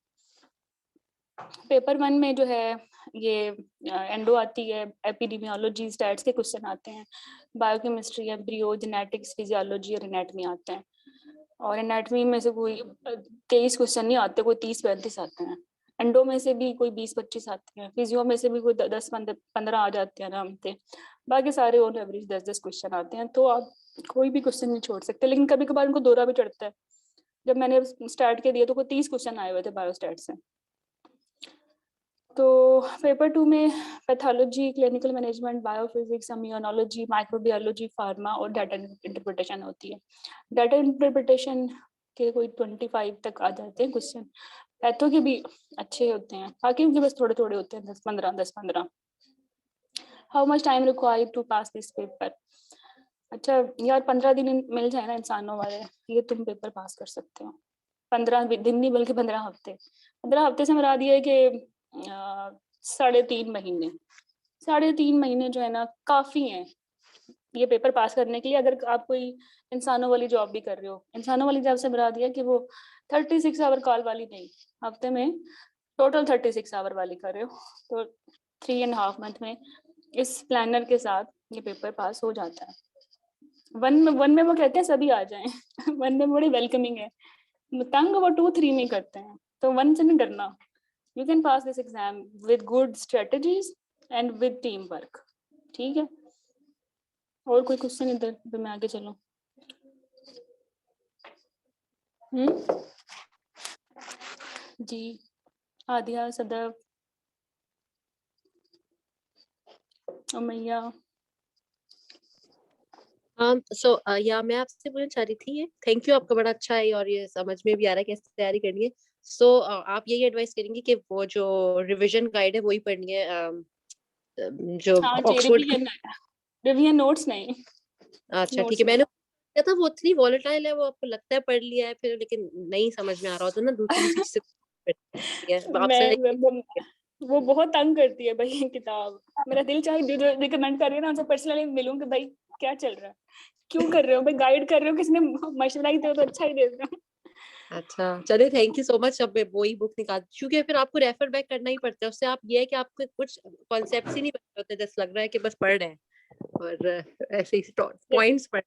पेपर 1 में जो है ये एंडो आती है, एपिडेमियोलॉजी स्टैट्स के क्वेश्चन आते हैं, बायोकेमिस्ट्री, एम्ब्रियो, जेनेटिक्स, फिजियोलॉजी और एनाटॉमी आते हैं। और एनाटॉमी में से कोई 23 क्वेश्चन नहीं आते, कोई 30-35 आते हैं। एंडो में से भी कोई 20-25 आते हैं, फिजियो में से भी कोई 10-15 आ जाते हैं आराम से। बाकी सारे ऑन एवरेज 10-10 क्वेश्चन आते हैं, तो आप कोई भी क्वेश्चन नहीं छोड़ सकते। लेकिन कभी कभार उनको दौरा भी चढ़ता है। जब मैंने स्टार्ट के दिए तो कोई 30 क्वेश्चन आए हुए थे बायोस्टैट से। तो पेपर 2 में pathology, clinical management, biophysics, immunology, microbiology, pharma और डाटा इंटरप्रिटेशन होती है। डाटा इंटरप्रिटेशन के कोई 25 तक आ जाते हैं क्वेश्चन। पैथो के भी अच्छे होते हैं, बाकी उनके बस थोड़े थोड़े होते हैं, 10-15। How much time required to pass this paper. अच्छा यार, 15 दिन मिल जाए ना इंसानों वाले, ये तुम पेपर पास कर सकते हो। 15 दिन नहीं बल्कि 15 हफ्ते। 15 हफ्ते से मरा दिया है कि 3.5 महीने। 3.5 महीने जो है ना काफी है ये पेपर पास करने के लिए। अगर आप कोई इंसानों वाली जॉब भी कर रहे हो, इंसानों वाली जॉब से मरा दिया कि वो 36 आवर कॉल वाली नहीं, हफ्ते में टोटल 36 आवर वाली कर रहे हो, तो 3.5 मंथ में इस प्लानर के साथ ये पेपर पास हो जाता है। वन में वो कहते हैं सभी आ जाएं। वन में बड़ी वेलकमिंग है, तंग वो 2-3 में करते हैं, तो वन से नहीं डरना। You can pass this exam with good strategies and with team work. ठीक है, और कोई क्वेश्चन इधर तो मैं आगे चलूं। जी आदिया, सदव, उमैया। सो या मैं आपसे बोलना चाह रही थी, ये थैंक यू, आपका बड़ा अच्छा है और ये समझ में भी आ रहा है कैसे तैयारी करनी है। सो आप यही एडवाइस करेंगे कि वो जो रिवीजन गाइड है वही पढ़नी है, जो हाँ जी, ऑक्सफोर्ड की? रिवीजन नोट्स नहीं, अच्छा ठीक नोट्स है, नहीं। मैंने क्या था वो इतनी वॉलेटाइल है, वो आपको लगता है पढ़ लिया है फिर लेकिन नहीं समझ में आ रहा हो तो ना दूसरी चीज से है आप मैं सही। वो बहुत तंग करती है भाई ये किताब। मेरा दिल चाहे जो रिकमेंड कर रही है ना उनसे पर्सनली मिलूं कि भाई क्या चल रहा है, क्यों कर रहे हो भाई, गाइड कर रहे हो, किसने मशवरा ही दे तो अच्छा ही दे रहे हो। अच्छा चलिए, थैंक यू सो मच। अब मैं वही बुक निकाल, क्योंकि फिर आपको रेफर बैक करना ही पड़ता है, उससे आप ये है कि आपको कुछ कॉन्सेप्ट्स ही नहीं पता होते, जैसे लग रहा है कि बस पढ़ रहे हैं और ऐसे ही पॉइंट्स पढ़।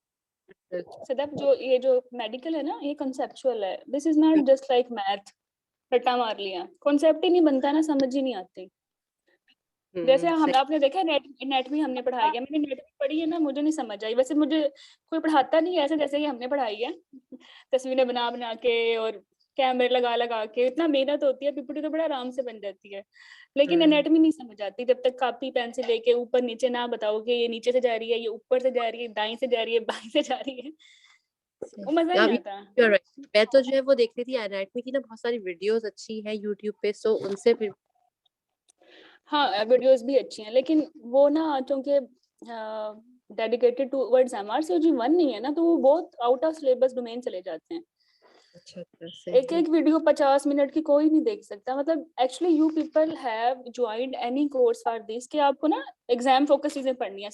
सदब, जो मेडिकल है ना, ये कंसेप्चुअल है। This is not just like math, रट्टा मार लिया, कॉन्सेप्ट ही नहीं बनता ना, समझ ही नहीं आती। जैसे हम, सही। आपने देखा एनाटॉमी हमने पढ़ाई है, मैंने एनाटॉमी पढ़ी है ना, मुझे नहीं समझ आई। वैसे मुझे कोई पढ़ाता नहीं है ऐसे जैसे कि हमने पढ़ाई है, तस्वीरें बना बना के और कैमरे लगा लगा के, इतना मेहनत होती है। पीपीटी तो बड़ा आराम से बन जाती है, लेकिन एनाटॉमी नहीं समझ आती जब तक कॉपी पेंसिल लेके ऊपर नीचे ना बताओ कि ये नीचे से जा रही है, ये ऊपर से जा रही है, दाई से जा रही है, बाई से जा रही है, वो मजा ही आप नहीं आता। you're right. मैं तो जो है वो देख रही थी एनाटॉमी की ना, बहुत सारी वीडियोस अच्छी है यूट्यूब पे, सो उनसे फिर हाँ वीडियोस भी अच्छी हैं, लेकिन वो ना क्योंकि डेडिकेटेड टूवर्ड्स MRCOG 1 नहीं है ना, तो वो बहुत आउट ऑफ सिलेबस डोमेन चले जाते हैं। अच्छा एक एक वीडियो 50 मिनट की कोई नहीं देख सकता। मतलब actually you people have joined any course for this कि आपको ना एग्जाम फोकस चीजें पढ़नी है।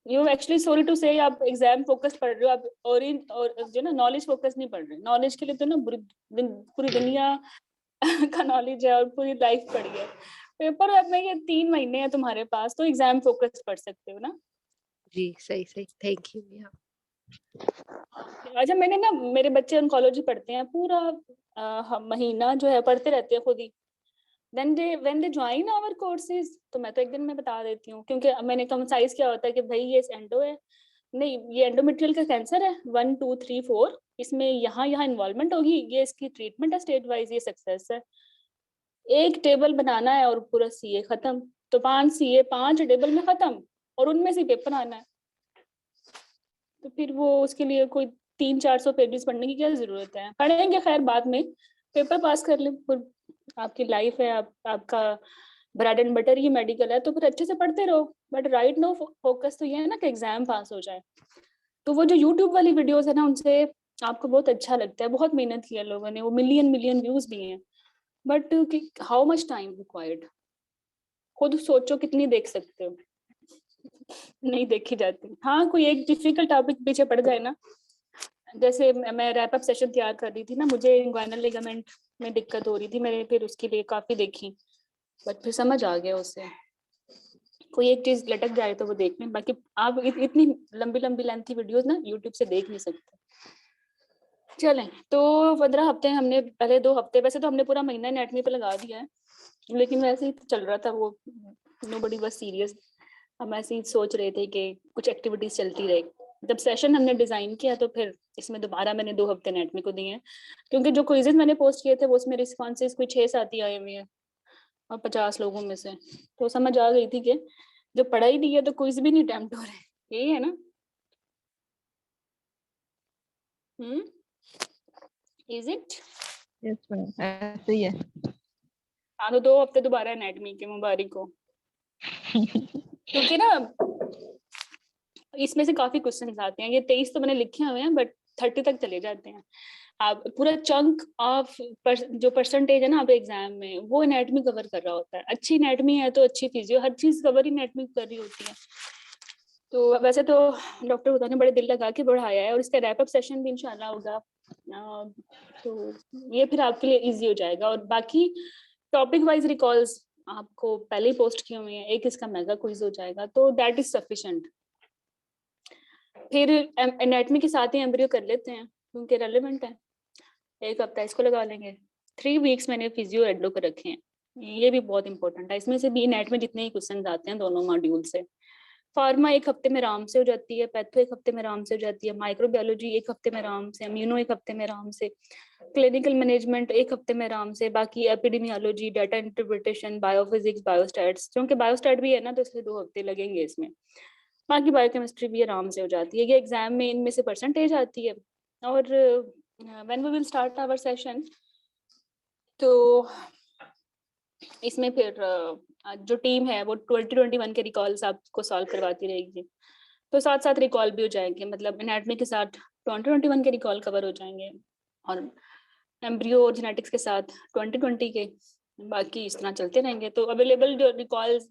यू एक्चुअली सॉरी टू से आप एग्जाम फोकस पढ़ रहे हो आप, और जो ना नॉलेज फोकस नहीं पढ़ रहे। नॉलेज के लिए तो ना पूरी दुनिया का नॉलेज है और पूरी लाइफ पढ़ी है। पेपर वेब में ये 3 महीने है तुम्हारे पास, तो एग्जाम फोकस पढ़ सकते हो ना। जी सही सही, थैंक यू भैया। अच्छा, मैंने ना, मेरे बच्चे ऑन्कोलॉजी पढ़ते हैं पूरा महीना जो है पढ़ते रहते हैं खुद ही। when they join our courses, तो मैं तो एक दिन में बता देती हूँ, क्योंकि मैंने कंसाइज क्या होता है कि भाई ये एंडो है, नहीं ये एंडोमेट्रियल का कैंसर है 1 2 3 4, इसमें यहाँ इन्वॉल्वमेंट होगी, ये इसकी ट्रीटमेंट है स्टेट वाइज, ये सक्सेस है। एक टेबल बनाना है और पूरा सीए खत्म, तो 5 सीए 5 टेबल में खत्म, और उनमें से पेपर आना है। तो फिर वो उसके लिए कोई 300-400 पेजेस पढ़ने की क्या जरूरत है, पढ़ेंगे खैर बाद में, पेपर पास कर ले, आपकी लाइफ है, आपका bread and butter he medical है, तो फिर अच्छे से पढ़ते रहो, बट राइट नो फोकस तो ये है ना कि एग्जाम पास हो जाए। तो वो जो यूट्यूब वाली वीडियोस है ना, उनसे आपको बहुत अच्छा लगता है, बहुत मेहनत की है लोगों ने, वो मिलियन व्यूज भी हैं, but how much time required, खुद सोचो कितनी देख सकते हो, नहीं देखी जाती। हाँ, कोई एक डिफिकल्ट टॉपिक पीछे पड़ जाए ना, जैसे मैं रैप अप सेशन तैयार कर रही थी ना, मुझे इंग्वाइनल लिगामेंट में दिक्कत हो रही थी, मैंने फिर उसके लिए काफी देखी, बट फिर समझ आ गया उससे। कोई एक चीज लटक जाए तो वो देख लें, बाकी आप इतनी लंबी लेंथी वीडियोस ना यूट्यूब से देख नहीं सकते। चलें, तो 15 हफ्ते हमने, पहले 2 हफ्ते, वैसे तो हमने पूरा महीना एनाटॉमी पे लगा दिया है, लेकिन वैसे ही चल रहा था वो, नोबडी वाज सीरियस, हम ऐसे ही सोच रहे थे कि कुछ एक्टिविटीज चलती रहे। जब सेशन हमने डिजाइन किया तो फिर इसमें दोबारा मैंने 2 हफ्ते एनाटॉमी को दिए हैं, क्योंकि जो क्विजेज मैंने पोस्ट किए थे वो उसमें रिस्पॉन्सेज कोई 6-7 ही आए हुए हैं और 50 लोगों में से, तो समझ आ गई थी कि जो पढ़ाई दी है तो क्विज भी नहीं अटेम्प्ट हो रहे, यही है ना। Is it? यस मैम, ऐसे ही है। हाँ, तो 2 हफ्ते दोबारा एनाटॉमी के, मुबारक हो। क्योंकि ना इसमें से काफी क्वेश्चन आते हैं, ये 23 तो मैंने लिखे हुए हैं, बट 30 तक चले जाते हैं। आप पूरा चंक ऑफ जो परसेंटेज है ना आप एग्जाम में, वो एनाटॉमी कवर कर रहा होता है। अच्छी एनाटॉमी है तो अच्छी फिजियो, हर चीज कवर ही एनाटॉमी कर रही होती है। तो वैसे तो डॉक्टर हुदा ने बड़े दिल लगा के बढ़ाया है, और इसका रैप अप सेशन भी इंशाल्लाह होगा, तो ये फिर आपके लिए इजी हो जाएगा। और बाकी टॉपिक वाइज रिकॉल्स आपको पहले ही पोस्ट किए हुए हैं, एक इसका मेगा क्विज हो जाएगा, तो दैट इज सफिशिएंट। फिर एनाटॉमी के साथ ही एम्ब्रियो कर लेते हैं क्योंकि रेलेवेंट है, 1 हफ्ता इसको लगा लेंगे। 3 वीक्स मैंने फिजियो एंडो को रखे हैं, ये भी बहुत इंपॉर्टेंट है। इसमें से भी नेट में जितने ही क्वेश्चन आते हैं दोनों मॉड्यूल से। फार्मा 1 हफ्ते में आराम से हो जाती है, पैथो 1 हफ्ते में आराम से हो जाती है, माइक्रोबायोलॉजी 1 हफ्ते में आराम से, इम्यूनो 1 हफ्ते में आराम से, क्लिनिकल मैनेजमेंट 1 हफ्ते में आराम से, बाकी epidemiology, data interpretation, biophysics, biostats, क्योंकि बायोस्टैट भी है ना तो इसलिए 2 हफ्ते लगेंगे इसमें। बाकी बायोकेमिस्ट्री भी आराम से हो जाती है, ये एग्जाम में इनमें से परसेंटेज आती है। और when we will start our session, तो इसमें फिर जो टीम है वो 2021 के रिकॉल्स आपको सॉल्व करवाती रहेगी, तो साथ साथ रिकॉल भी हो जाएंगे, मतलब एनाटॉमी के साथ 2021 के रिकॉल कवर हो जाएंगे, और एम्ब्रियो और जेनेटिक्स के साथ 2020 के, बाकी इस तरह चलते रहेंगे। तो अवेलेबल जो रिकॉल्स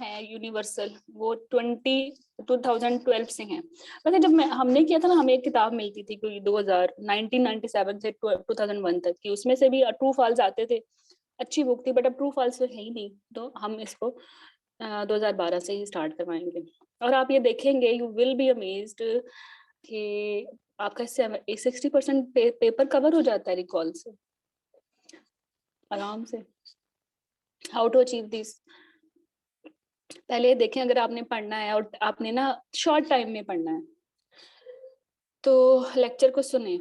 है यूनिवर्सल वो 2012 से हैं। वैसे जब हमने किया था ना, हमें एक किताब मिलती थी कोई 1997 से 2001 तक की, उसमें से भी ट्रू फॉल्स आते थे, अच्छी बुक थी, बट अब ट्रू फॉल्स तो है ही नहीं, तो हम इसको 2012 से ही स्टार्ट करवाएंगे। और आप ये देखेंगे, यू विल बी अमेज्ड कि आपका 60% पेपर कवर हो जाता है रिकॉल से आराम से। हाउ टू अचीव दिस, पहले देखें, अगर आपने पढ़ना है और आपने ना शॉर्ट टाइम में पढ़ना है तो लेक्चर को सुने,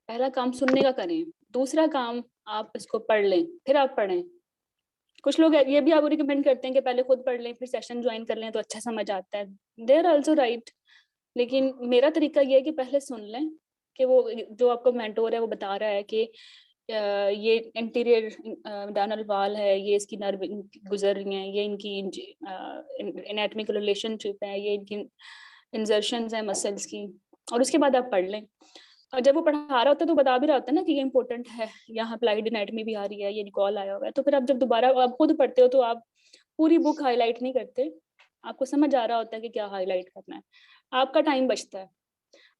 पहला काम सुनने का करें, दूसरा काम आप इसको पढ़ लें, फिर आप पढ़ें। कुछ लोग ये भी आपको रिकमेंड करते हैं कि पहले खुद पढ़ लें फिर सेशन ज्वाइन कर लें तो अच्छा समझ आता है, दे आर ऑल्सो राइट, लेकिन मेरा तरीका ये है कि पहले सुन लें कि वो जो आपको मेंटोर है वो बता रहा है कि ये इंटीरियर डानल वाल है, ये इसकी नर्व गुजर रही हैं, ये इनकी एनाटॉमिकल रिलेशनशिप है, ये इनकी इंजर्शंस है मसल्स की, और उसके बाद आप पढ़ लें। और जब वो पढ़ा रहा होता है तो बता भी रहा होता है ना कि ये इंपॉर्टेंट है, यहाँ अप्लाइड एनाटॉमी भी आ रही है, ये रिकॉल आया हुआ है, तो फिर आप जब दोबारा आप खुद पढ़ते हो तो आप पूरी बुक हाईलाइट नहीं करते, आपको समझ आ रहा होता है कि क्या हाईलाइट करना है, आपका टाइम बचता है।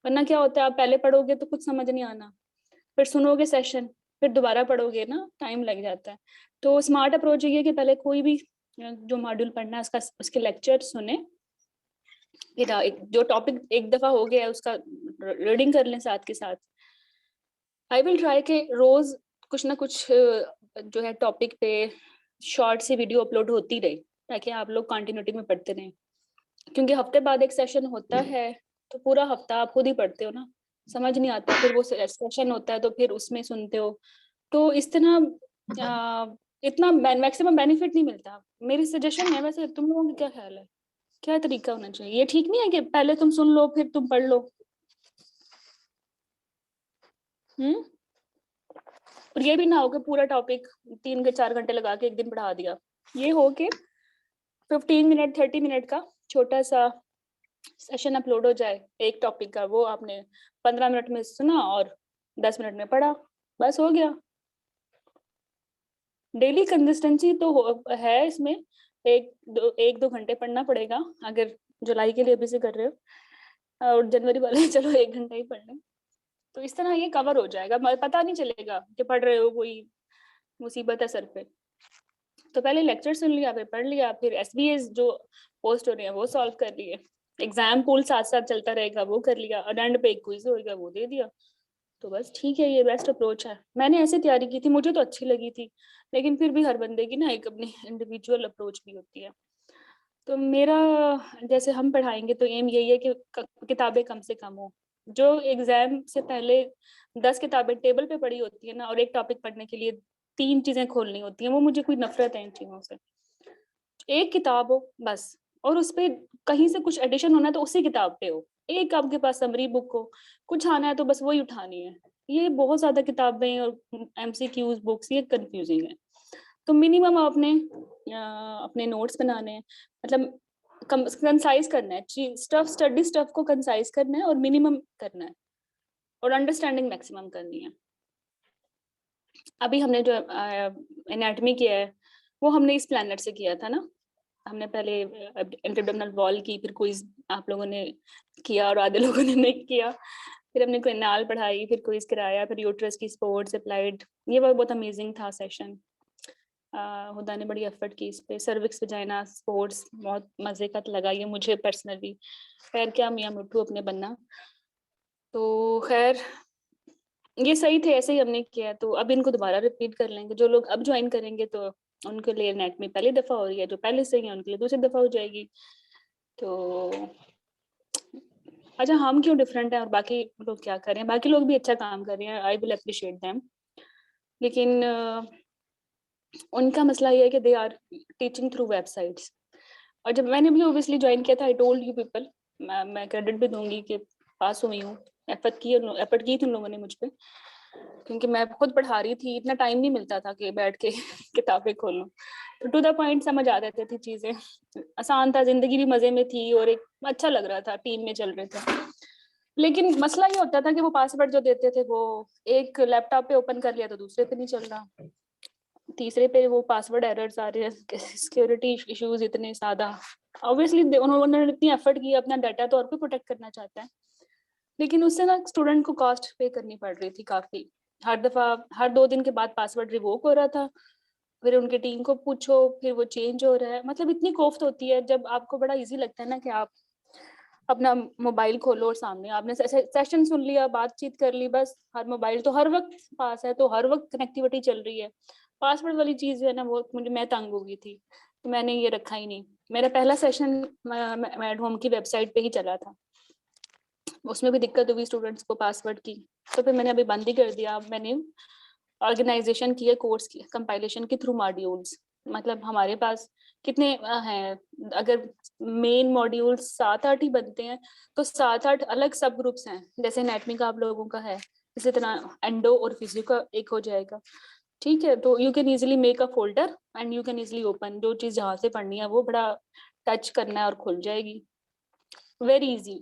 वरना क्या होता है, आप पहले पढ़ोगे तो कुछ समझ नहीं आना, फिर सुनोगे सेशन, फिर दोबारा पढ़ोगे ना, टाइम लग जाता है। तो स्मार्ट अप्रोच ये है कि पहले कोई भी जो मॉड्यूल पढ़ना है उसके लेक्चर सुने, फिर जो टॉपिक एक दफा हो गया है उसका रीडिंग कर लें साथ के साथ। आई विल ट्राई के रोज कुछ ना कुछ जो है टॉपिक पे शॉर्ट सी वीडियो अपलोड होती रहे ताकि आप लोग कंटिन्यूटी में पढ़ते रहें, क्योंकि हफ्ते बाद एक सेशन होता है तो पूरा हफ्ता आप खुद ही पढ़ते हो ना, समझ नहीं आता, फिर वो सेशन होता है तो फिर उसमें सुनते हो, तो इस तरह इतना मैक्सिमम बेनिफिट नहीं मिलता। मेरी सजेशन है, वैसे तुम लोगों का क्या ख्याल है, क्या तरीका होना चाहिए? ये ठीक नहीं है कि पहले तुम सुन लो फिर तुम पढ़ लो? और ये भी ना हो कि पूरा टॉपिक 3 के 4 घंटे लगा के एक दिन पढ़ा दिया। ये हो कि 15 मिनट 30 मिनट का छोटा सा सेशन अपलोड हो जाए एक टॉपिक का, वो आपने 15 मिनट में सुना और 10 मिनट में पढ़ा, बस हो गया। डेली कंसिस्टेंसी तो है इसमें, एक दो घंटे पढ़ना पड़ेगा अगर जुलाई के लिए अभी से कर रहे हो, और जनवरी वाले चलो 1 घंटा ही पढ़ लें, तो इस तरह ये कवर हो जाएगा, पता नहीं चलेगा कि पढ़ रहे हो, कोई मुसीबत है सर पे। तो पहले लेक्चर सुन लिया, फिर पढ़ लिया, फिर एसबीएस जो पोस्ट हो रहे हैं वो सॉल्व कर लिए, एग्जाम पूल साथ साथ चलता रहेगा वो कर लिया, और एंड पे एक क्विज होगा वो दे दिया, तो बस ठीक है, ये बेस्ट अप्रोच है। मैंने ऐसे तैयारी की थी, मुझे तो अच्छी लगी थी, लेकिन फिर भी हर बंदे की ना एक अपनी इंडिविजुअल अप्रोच भी होती है। तो मेरा, जैसे हम पढ़ाएंगे तो एम यही है कि किताबें कम से कम हो, जो एग्जाम से पहले 10 किताबें टेबल पे पड़ी होती है ना, और एक टॉपिक पढ़ने के लिए 3 चीजें खोलनी होती हैं, वो मुझे कोई नफरत है इन चीजों से। एक किताब हो बस, और उस पे कहीं से कुछ एडिशन होना है तो उसी किताब पे हो, एक आपके पास समरी बुक हो, कुछ आना है तो बस वही उठानी है। ये बहुत ज्यादा किताबें और एमसीक्यूज बुक्स, ये कंफ्यूजिंग है। तो मिनिमम आपने अपने नोट्स बनाने हैं, मतलब कंसाइज करना है, स्टडी स्टफ को कंसाइज करना है और मिनिमम करना है, और अंडरस्टैंडिंग मैक्सिमम करनी है। अभी हमने जो एनाटॉमी किया है वो हमने इस प्लैनेट से किया था ना, हमने पहले इंटरडर्मल वॉल की, फिर क्विज आप लोगों ने किया और आधे लोगों ने नहीं किया, फिर हमने कैनाल पढ़ाई, फिर क्विज कराया, फिर यूट्रस की स्पोर्ट्स अप्लाइड, ये बहुत अमेजिंग था सेशन। हुदा ने बड़ी एफर्ट की इस पे, सर्विक्स वजाइना स्पोर्ट्स बहुत मजे का लगा ये मुझे पर्सनली। खैर क्या मियाँ मिट्टू अपने बनना, तो खैर ये सही थे, ऐसे ही हमने किया, तो अब इनको दोबारा रिपीट कर लेंगे। जो लोग अब ज्वाइन करेंगे तो उनके लिए नेट में पहली दफा हो रही है, जो पहले से ही है उनके लिए दूसरी दफा हो जाएगी। तो अच्छा, हम क्यों डिफरेंट हैं और बाकी लोग क्या कर रहे हैं? बाकी लोग भी अच्छा काम कर रहे हैं, आई विल अप्रिशिएट देम, लेकिन उनका मसला ये है कि दे आर टीचिंग थ्रू वेबसाइट्स। और जब मैंने भी ओबियसली ज्वाइन किया था, आई टोल्ड यू पीपल, मैं क्रेडिट भी दूंगी कि पास हुई हूँ, एफर्ट की थी उन लोगों ने मुझ पे, क्योंकि मैं खुद पढ़ा रही थी, इतना टाइम नहीं मिलता था कि बैठ के किताबें खोलूं, तो टू द पॉइंट समझ आ जाती थी चीजें, आसान था, जिंदगी भी मजे में थी और एक अच्छा लग रहा था, टीम में चल रहे थे। लेकिन मसला ये होता था कि वो पासवर्ड जो देते थे वो एक लैपटॉप पे ओपन कर लिया तो दूसरे पे नहीं चल रहा, तीसरे पे वो पासवर्ड एरर्स आ रहे हैं, सिक्योरिटी इश्यूज इतने ज्यादा। ऑब्वियसली उन्होंने इतनी एफर्ट की, अपना डाटा तो और भी प्रोटेक्ट करना चाहता है, लेकिन उससे ना स्टूडेंट को कॉस्ट पे करनी पड़ रही थी काफी, हर दफा हर 2 दिन के बाद पासवर्ड रिवोक हो रहा था, फिर उनके टीम को पूछो, फिर वो चेंज हो रहा है, मतलब इतनी कोफ्त होती है। जब आपको बड़ा इजी लगता है ना कि आप अपना मोबाइल खोलो और सामने आपने सेशन सुन लिया, बातचीत कर ली, बस हर मोबाइल तो हर वक्त पास है, तो हर वक्त कनेक्टिविटी चल रही है, पासवर्ड वाली चीज जो है ना वो मुझे, मैं तंग हो गई थी, तो मैंने ये रखा ही नहीं। मेरा पहला सेशन मैड होम की वेबसाइट पे ही चला था, उसमें भी दिक्कत हुई स्टूडेंट्स को पासवर्ड की, तो फिर मैंने अभी बंद ही कर दिया। मैंने ऑर्गेनाइजेशन की है कोर्स की कंपाइलेशन के थ्रू मॉड्यूल्स, मतलब हमारे पास कितने हैं, अगर मेन मॉड्यूल 7-8 ही बनते हैं तो 7-8 अलग सब ग्रुप्स हैं, जैसे एनाटॉमी का आप लोगों का है, इसी तरह एंडो और फिजियो का एक हो जाएगा, ठीक है। तो you can easily make a folder and you can easily open, जो चीज जहाँ से पढ़नी है वो बड़ा टच करना है और खुल जाएगी, वेरी इजी।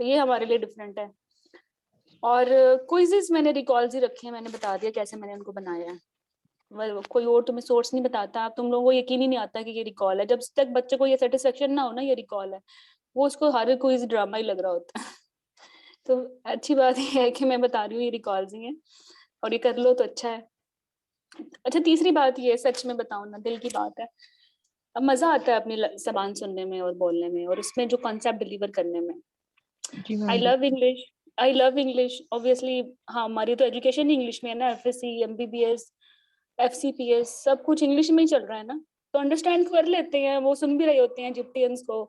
तो ये हमारे लिए डिफरेंट है। और क्विजेस मैंने रिकॉल्स ही रखे हैं, मैंने बता दिया कैसे मैंने उनको बनाया है, कोई और तुम्हें सोर्स नहीं बताता, आप तुम लोगों को यकीन ही नहीं आता कि ये रिकॉल है, जब तक बच्चे को ये सेटिस्फेक्शन ना हो ना ये रिकॉल है, वो उसको हर क्विज ड्रामा ही लग रहा होता है। तो अच्छी बात ये है कि मैं बता रही हूँ ये रिकॉल्स ही हैं, और ये कर लो तो अच्छा है। अच्छा, तीसरी बात ये, सच में बताऊँ ना, दिल की बात है, अब मजा आता है अपनी जबान सुनने में और बोलने में, और उसमें जो कॉन्सेप्ट डिलीवर करने में। जी I ma'am. Love English, I love English obviously. हाँ, हमारी तो एजुकेशन इंग्लिश में है ना, एफएससी, एमबीबीएस, FCPS सब कुछ इंग्लिश में ही चल रहा है ना, तो अंडरस्टैंड कर लेते हैं, वो सुन भी रहे होते हैं इजिप्टियंस को,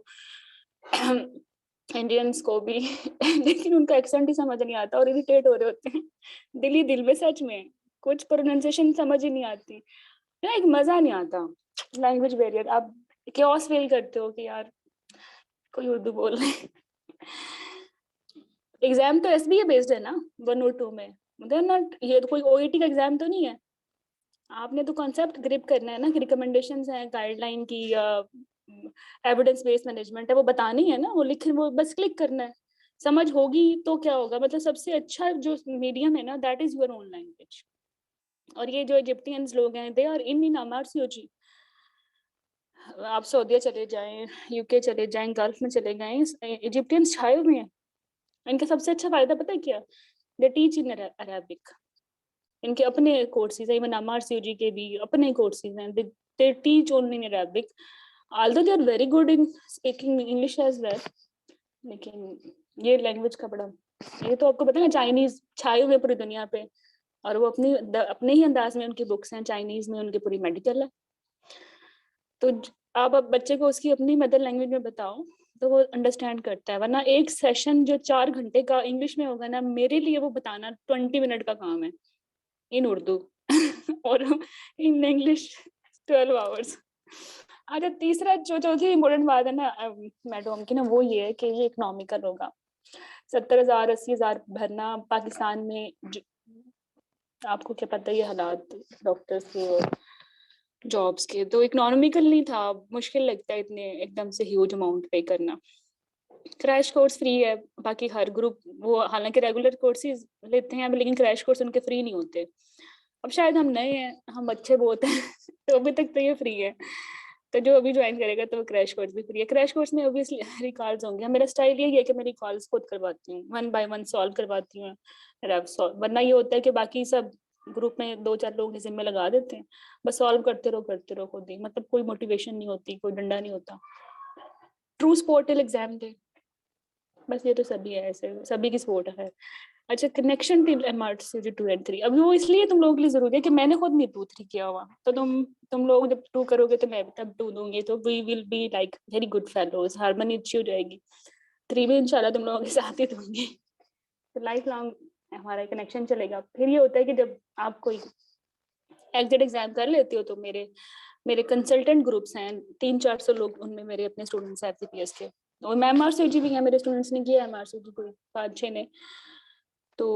इंडियंस को भी लेकिन उनका एक्सेंट ही समझ नहीं आता और इरिटेट हो रहे होते हैं दिल ही दिल में, सच में कुछ प्रोनाउंसिएशन समझ ही नहीं आती ना, एक मजा नहीं आता। लैंग्वेज बैरियर, आप क्योस फील करते हो कि यार कोई उर्दू बोल रहे हैं। एग्जाम तो SBA बेस्ड है ना 1 और 2 में, मतलब नॉट, ये तो कोई OET का एग्जाम तो नहीं है। आपने तो कॉन्सेप्ट ग्रिप करना है ना कि रिकमेंडेशंस हैं, गाइडलाइन की, एविडेंस बेस्ड मैनेजमेंट है, वो बतानी है ना, वो बस क्लिक करना है, समझ होगी तो क्या होगा। मतलब सबसे अच्छा जो मीडियम है ना, that is your own language. और ये जो इजिप्टियंस लोग हैं, दे आर इन MRCOG। आप सऊदीया चले जाएं, UK चले जाएं, गल्फ में चले गए, इजिप्टियंस छाए हुए हैं। इनका सबसे अच्छा फायदा पता है क्या, दे टीच इन अरेबिक। इनके अपने कोर्सेज है, इवन MRCOG के भी अपने कोर्सेज हैं, they teach only in Arabic, although they are very good in speaking English as well, लेकिन ये लैंग्वेज का बड़ा, ये तो आपको पता है चाइनीज छाए हुए पूरी दुनिया पे, और वो अपने ही अंदाज में उनकी बुक्स हैं, चाइनीज में उनकी पूरी मेडिकल है। तो आप अब बच्चे को उसकी अपनी मदर लैंग्वेज में बताओ तो वो अंडरस्टैंड करता है, वरना एक सेशन जो 4 घंटे का इंग्लिश में होगा ना, मेरे लिए वो बताना 20 मिनट का काम है इन उर्दू और इन इंग्लिश 12 आवर्स। अच्छा, तीसरा जो चौथी इम्पोर्टेंट बात है ना मैडम की ना, वो ये है कि ये इकोनॉमिकल होगा। 70,000 80,000 भरना पाकिस्तान में, आपको क्या पता है ये हालात डॉक्टर्स के और जॉब्स के, तो इकोनॉमिकल नहीं था, मुश्किल लगता है इतने एकदम से ह्यूज अमाउंट पे करना। क्रैश कोर्स फ्री है, बाकी हर ग्रुप वो हालांकि रेगुलर कोर्सेज लेते हैं लेकिन क्रैश कोर्स उनके फ्री नहीं होते। अब शायद हम नए हैं, हम अच्छे बहुत हैं तो अभी तक तो ये फ्री है, तो जो अभी ज्वाइन करेगा तो वो क्रैश कोर्स भी फ्री है। क्रैश कोर्स में ऑब्वियसली रिकॉर्ड्स होंगे, मेरा स्टाइल यही है कि मैं रिकॉर्ड्स खुद करवाती हूँ, 1 by 1 सॉल्व करवाती हूँ, वरना ये होता है कि बाकी सब ग्रुप में 2-4 लोग जिम्मे लगा देते हैं, बस सॉल्व करते रहो खुद ही, मतलब कोई मोटिवेशन नहीं होती, कोई डंडा नहीं होता। True sport till exam day, बस ये तो सभी है, ऐसे सभी की स्पोर्ट है। अच्छा, कनेक्शन टिल MRCOG 2 and 3, अभी वो इसलिए तुम लोगों के लिए जरूरी है कि मैंने खुद नहीं 2-3 किया हुआ, तो तुम लोग जब 2 करोगे तो मैं भी तब 2 दूंगी, तो we will be like very good fellows, harmony अच्छी हो जाएगी। 3 भी इंशाल्लाह तुम लोगों के साथ ही दूंगी, तो लाइफ लॉन्ग हमारा कनेक्शन चलेगा। फिर ये होता है कि जब आप कोई एग्जिट एग्जाम कर लेते हो, तो मेरे कंसल्टेंट ग्रुप्स हैं 300-400 लोग, उनमें मेरे अपने स्टूडेंट्स हैं FCPS के, और मैं MRCOG भी हैं, मेरे स्टूडेंट्स ने किया MRCOG कोई 5-6 ने। तो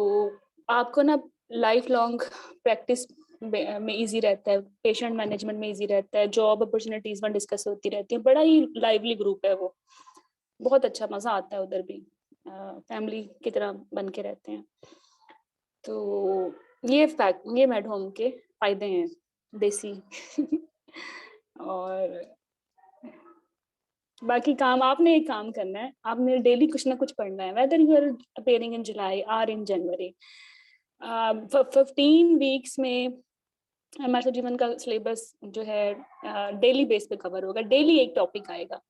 आपको ना लाइफ लॉन्ग प्रैक्टिस में इजी रहता है, पेशेंट मैनेजमेंट में इजी रहता है, जॉब अपॉर्चुनिटीज में डिस्कस होती रहती है, बड़ा ही लाइवली ग्रुप है वो, बहुत अच्छा मजा आता है उधर भी, फैमिली की तरह बन के रहते हैं। तो ये मेड होम के फायदे हैं देसी और बाकी काम, आपने एक काम करना है, आपने डेली कुछ ना कुछ पढ़ना है, whether you are appearing in July और इन जनवरी। 15 वीक्स में हमारे जीवन का सिलेबस जो है डेली बेस पे कवर होगा, डेली एक टॉपिक आएगा,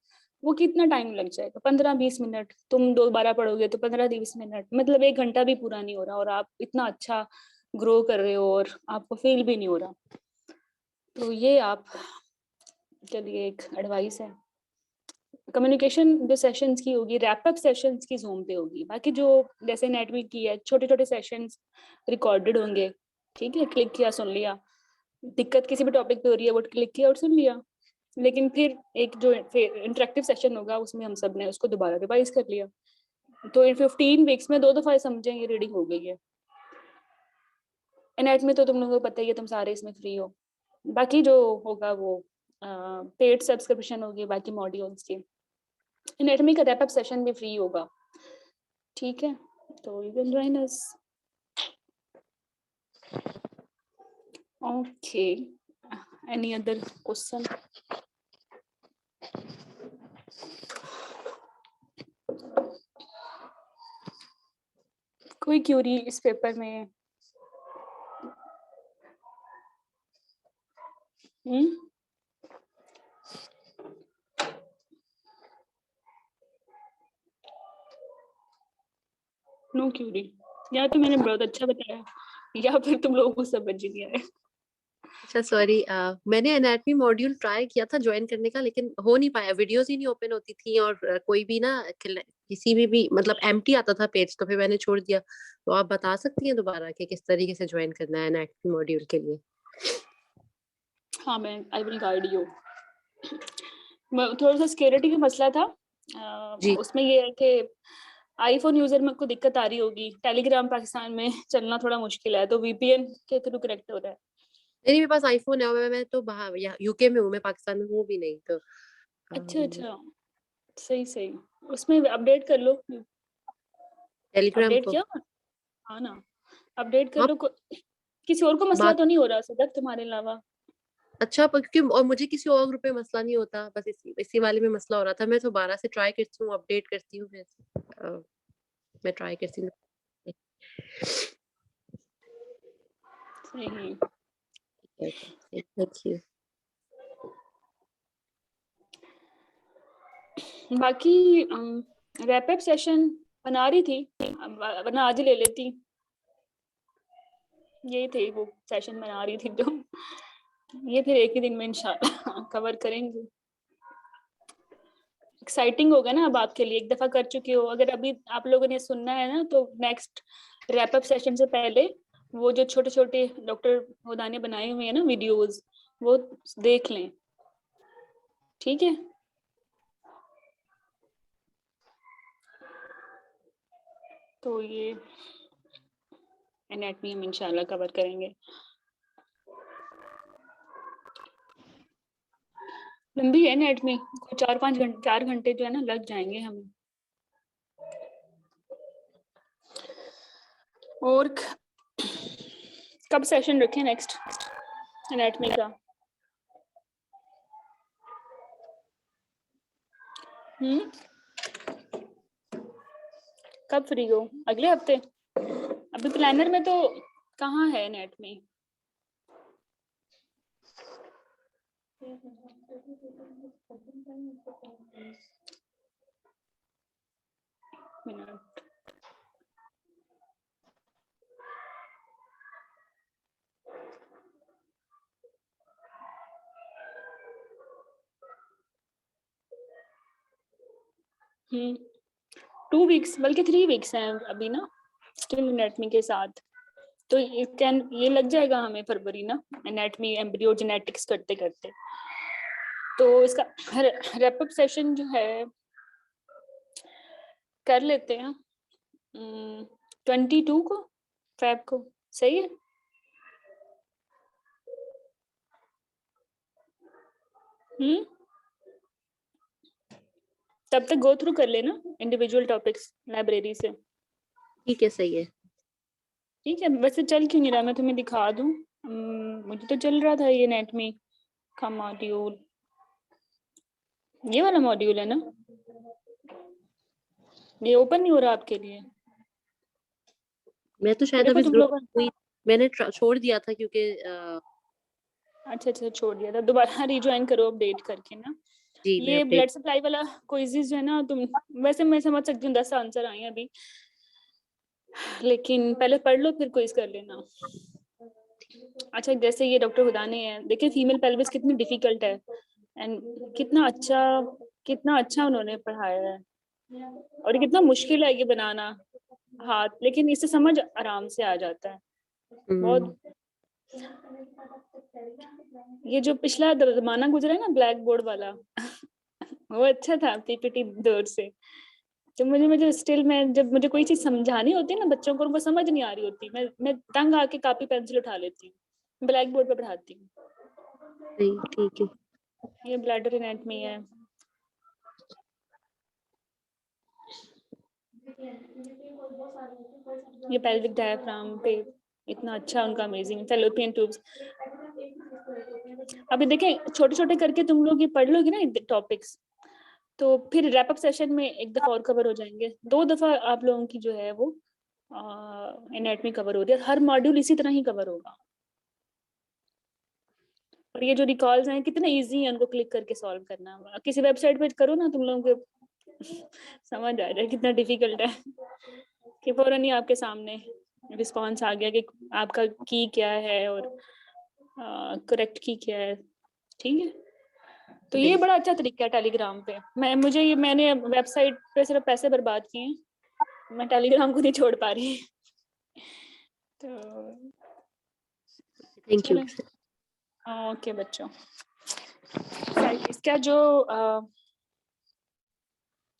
वो कितना टाइम लग जाएगा, 15-20 मिनट, तुम दोबारा पढ़ोगे तो 15-20 मिनट, मतलब 1 घंटा भी पूरा नहीं हो रहा, और आप इतना अच्छा ग्रो कर रहे हो और आपको फील भी नहीं हो रहा। तो ये आप चलिए एक एडवाइस है। कम्युनिकेशन जो सेशंस की होगी, रैपअप सेशंस की Zoom पे होगी, बाकी जो जैसे नेटवीक की है, छोटे छोटे सेशंस रिकॉर्डेड होंगे, ठीक है, क्लिक किया सुन लिया, दिक्कत किसी भी टॉपिक पे हो रही है वो क्लिक किया और सुन लिया, लेकिन फिर एक जो इंटरेक्टिव सेशन होगा उसमें हम सब ने उसको दोबारा रिवाइज कर लिया, तो इन 15 वीक्स में 2 दफा समझें ये रीडिंग हो गई है। एनाटॉमी तो तुम लोगों को पता ही है, तुम सारे इसमें फ्री हो, बाकी जो होगा वो पेड सब्सक्रिप्शन होगी बाकी मॉड्यूल्स की। एनाटॉमी का रैपअप सेशन भी फ्री होगा, ठीक है, तो you can join us. Okay, any other question? कोई क्यूरी इस पेपर में? नो क्यूरी, या तो मैंने बहुत अच्छा बताया या फिर तुम लोगों को समझ नहीं आया। अच्छा सॉरी, मैंने एनाटमी मॉड्यूल ट्राई किया था ज्वाइन करने का, लेकिन हो नहीं पाया, वीडियोस ही नहीं ओपन होती थी, और कोई भी ना किसी भी मतलब एम्प्टी आता था पेज, तो फिर मैंने छोड़ दिया। तो आप बता सकती हैं दोबारा कि किस तरीके से ज्वाइन करना है एनाटमी मॉड्यूल के लिए? हाँ, मैं आई विल गाइड यू। थोड़ा सा सिक्योरिटी का मसला था। जी। उसमें ये है कि आईफोन यूजर में को दिक्कत आ रही होगी, टेलीग्राम पाकिस्तान में चलना थोड़ा मुश्किल है, तो वीपीएन के थ्रू कनेक्ट हो रहा है। नहीं, मेरे पास आईफोन है, और मैं तो बाहर यूके में हूँ, मैं पाकिस्तान में हूँ भी नहीं, तो अच्छा अच्छा, सही सही। उसमें अपडेट कर लो। टेलीग्राम अपडेट को। किया? हाँ ना, अपडेट कर हाँ, लो। किसी और को मसला बात। तो नहीं हो रहा सदक तुम्हारे अलावा? अच्छा, पर क्योंकि और मुझे किसी और ग्रुप में मसला नहीं होता, बस इसी वाले में मसला हो रहा था। मैं तो 12 से ट्राई करती हूँ, अपडेट करती हूँ, फिर मैं ट्राई करती हूँ। सही। Thank you. बाकी रैप अप सेशन बना रही थी, वरना आज ही ले लेती। यही थे वो सेशन बना रही थी, तो ये फिर एक ही दिन में इंशाल्लाह कवर करेंगे। एक्साइटिंग होगा ना अब आपके लिए, एक दफा कर चुके हो, अगर अभी आप लोगों ने सुनना है ना, तो नेक्स्ट रैप अप सेशन से पहले वो जो छोटे छोटे डॉक्टर हुदा ने बनाए हुए हैं ना वीडियोस, वो देख लें, ठीक है? तो ये एनाटमी हम इंशाल्लाह कवर करेंगे। लंबी है एनाटमी, 4 घंटे जो है ना लग जाएंगे हमें। और कब सेशन रखें नेक्स्ट एनाटमी का? कब फ्री हो? अगले हफ्ते? अभी प्लानर में तो कहाँ है एनाटमी? मिनट। हम्म 2 वीक्स बल्कि 3 वीक्स हैं अभी ना स्टिल एनाटमी के साथ, तो ये लग जाएगा हमें फरवरी ना एनाटमी एम्ब्रियो जेनेटिक्स करते करते। तो इसका रैप अप सेशन जो है कर लेते हैं 22 को, फेब को, सही है? तब तक गो थ्रू कर लेना इंडिविजुअल टॉपिक्स लाइब्रेरी से। ठीक है, सही है। ठीक है, वैसे चल क्यों नहीं रहा, मैं तुम्हें दिखा दूं। मुझे तो चल रहा था ये एनाटमी का मॉड्यूल, ये वाला मॉड्यूल है ना, ये ओपन नहीं हो रहा आपके लिए? मैं तो शायद देखो अभी इस तुम ग्रुप लोग, में मैंने छोड़ दिया था, क्योंकि अच्छा छोड़ दिया था, दोबारा रिज्वाइन करो अपडेट करके ना। जी मैं ये अपडेट। ब्लड सप्लाई वाला क्विज़ जो है ना, तुम वैसे मैं समझ सकती हूँ 10 आंसर आए हैं अभी, लेकिन पहले पढ़ लो फिर क्विज कर लेना। अच्छा, जैसे ये डॉक्टर हुदाने हैं, देखिए फीमेल पेल्विस कितनी डिफिकल्ट है, एंड कितना अच्छा उन्होंने पढ़ाया है, और कितना मुश्किल है ये बनाना हाथ, लेकिन इससे समझ आराम से आ जाता है बहुत। ये जो पिछला जमाना गुजरा है ना ब्लैक बोर्ड वाला वो अच्छा था पीपीटी दौर से। तो मुझे स्टिल में जब मुझे कोई चीज समझानी होती है ना बच्चों को, उनको समझ नहीं आ रही होती, मैं तंग आके कॉपी पेंसिल उठा लेती हूँ, ब्लैक बोर्ड पे पढ़ाती हूँ। ठीक है। ये ब्लैडर एनाटमी है। ये पेल्विक डायफ्राम पे इतना अच्छा उनका अमेजिंग फैलोपियन ट्यूब्स। अभी देखें छोटे छोटे करके तुम लोग ये पढ़ लोगे ना टॉपिक्स, तो फिर रैप अप सेशन में एक दफा और कवर हो जाएंगे, 2 दफा आप लोगों की जो है वो एनाटमी कवर हो रही है, हर मॉड्यूल इसी तरह ही कवर होगा। और ये जो रिकॉल्स हैं कितने इजी है उनको क्लिक करके सॉल्व करना, किसी वेबसाइट पे करो ना तुम लोगों को समझ आ जाए कितना डिफिकल्ट है, कि फौरन ही आपके सामने रिस्पॉन्स आ गया कि आपका की क्या है और करेक्ट की क्या है, ठीक है। तो ये बड़ा अच्छा तरीका है टेलीग्राम पे। मैंने वेबसाइट पे सिर्फ पैसे बर्बाद किए हैं, मैं टेलीग्राम को नहीं छोड़ पा रही। तो थैंक यू। ओके बच्चों, इसका जो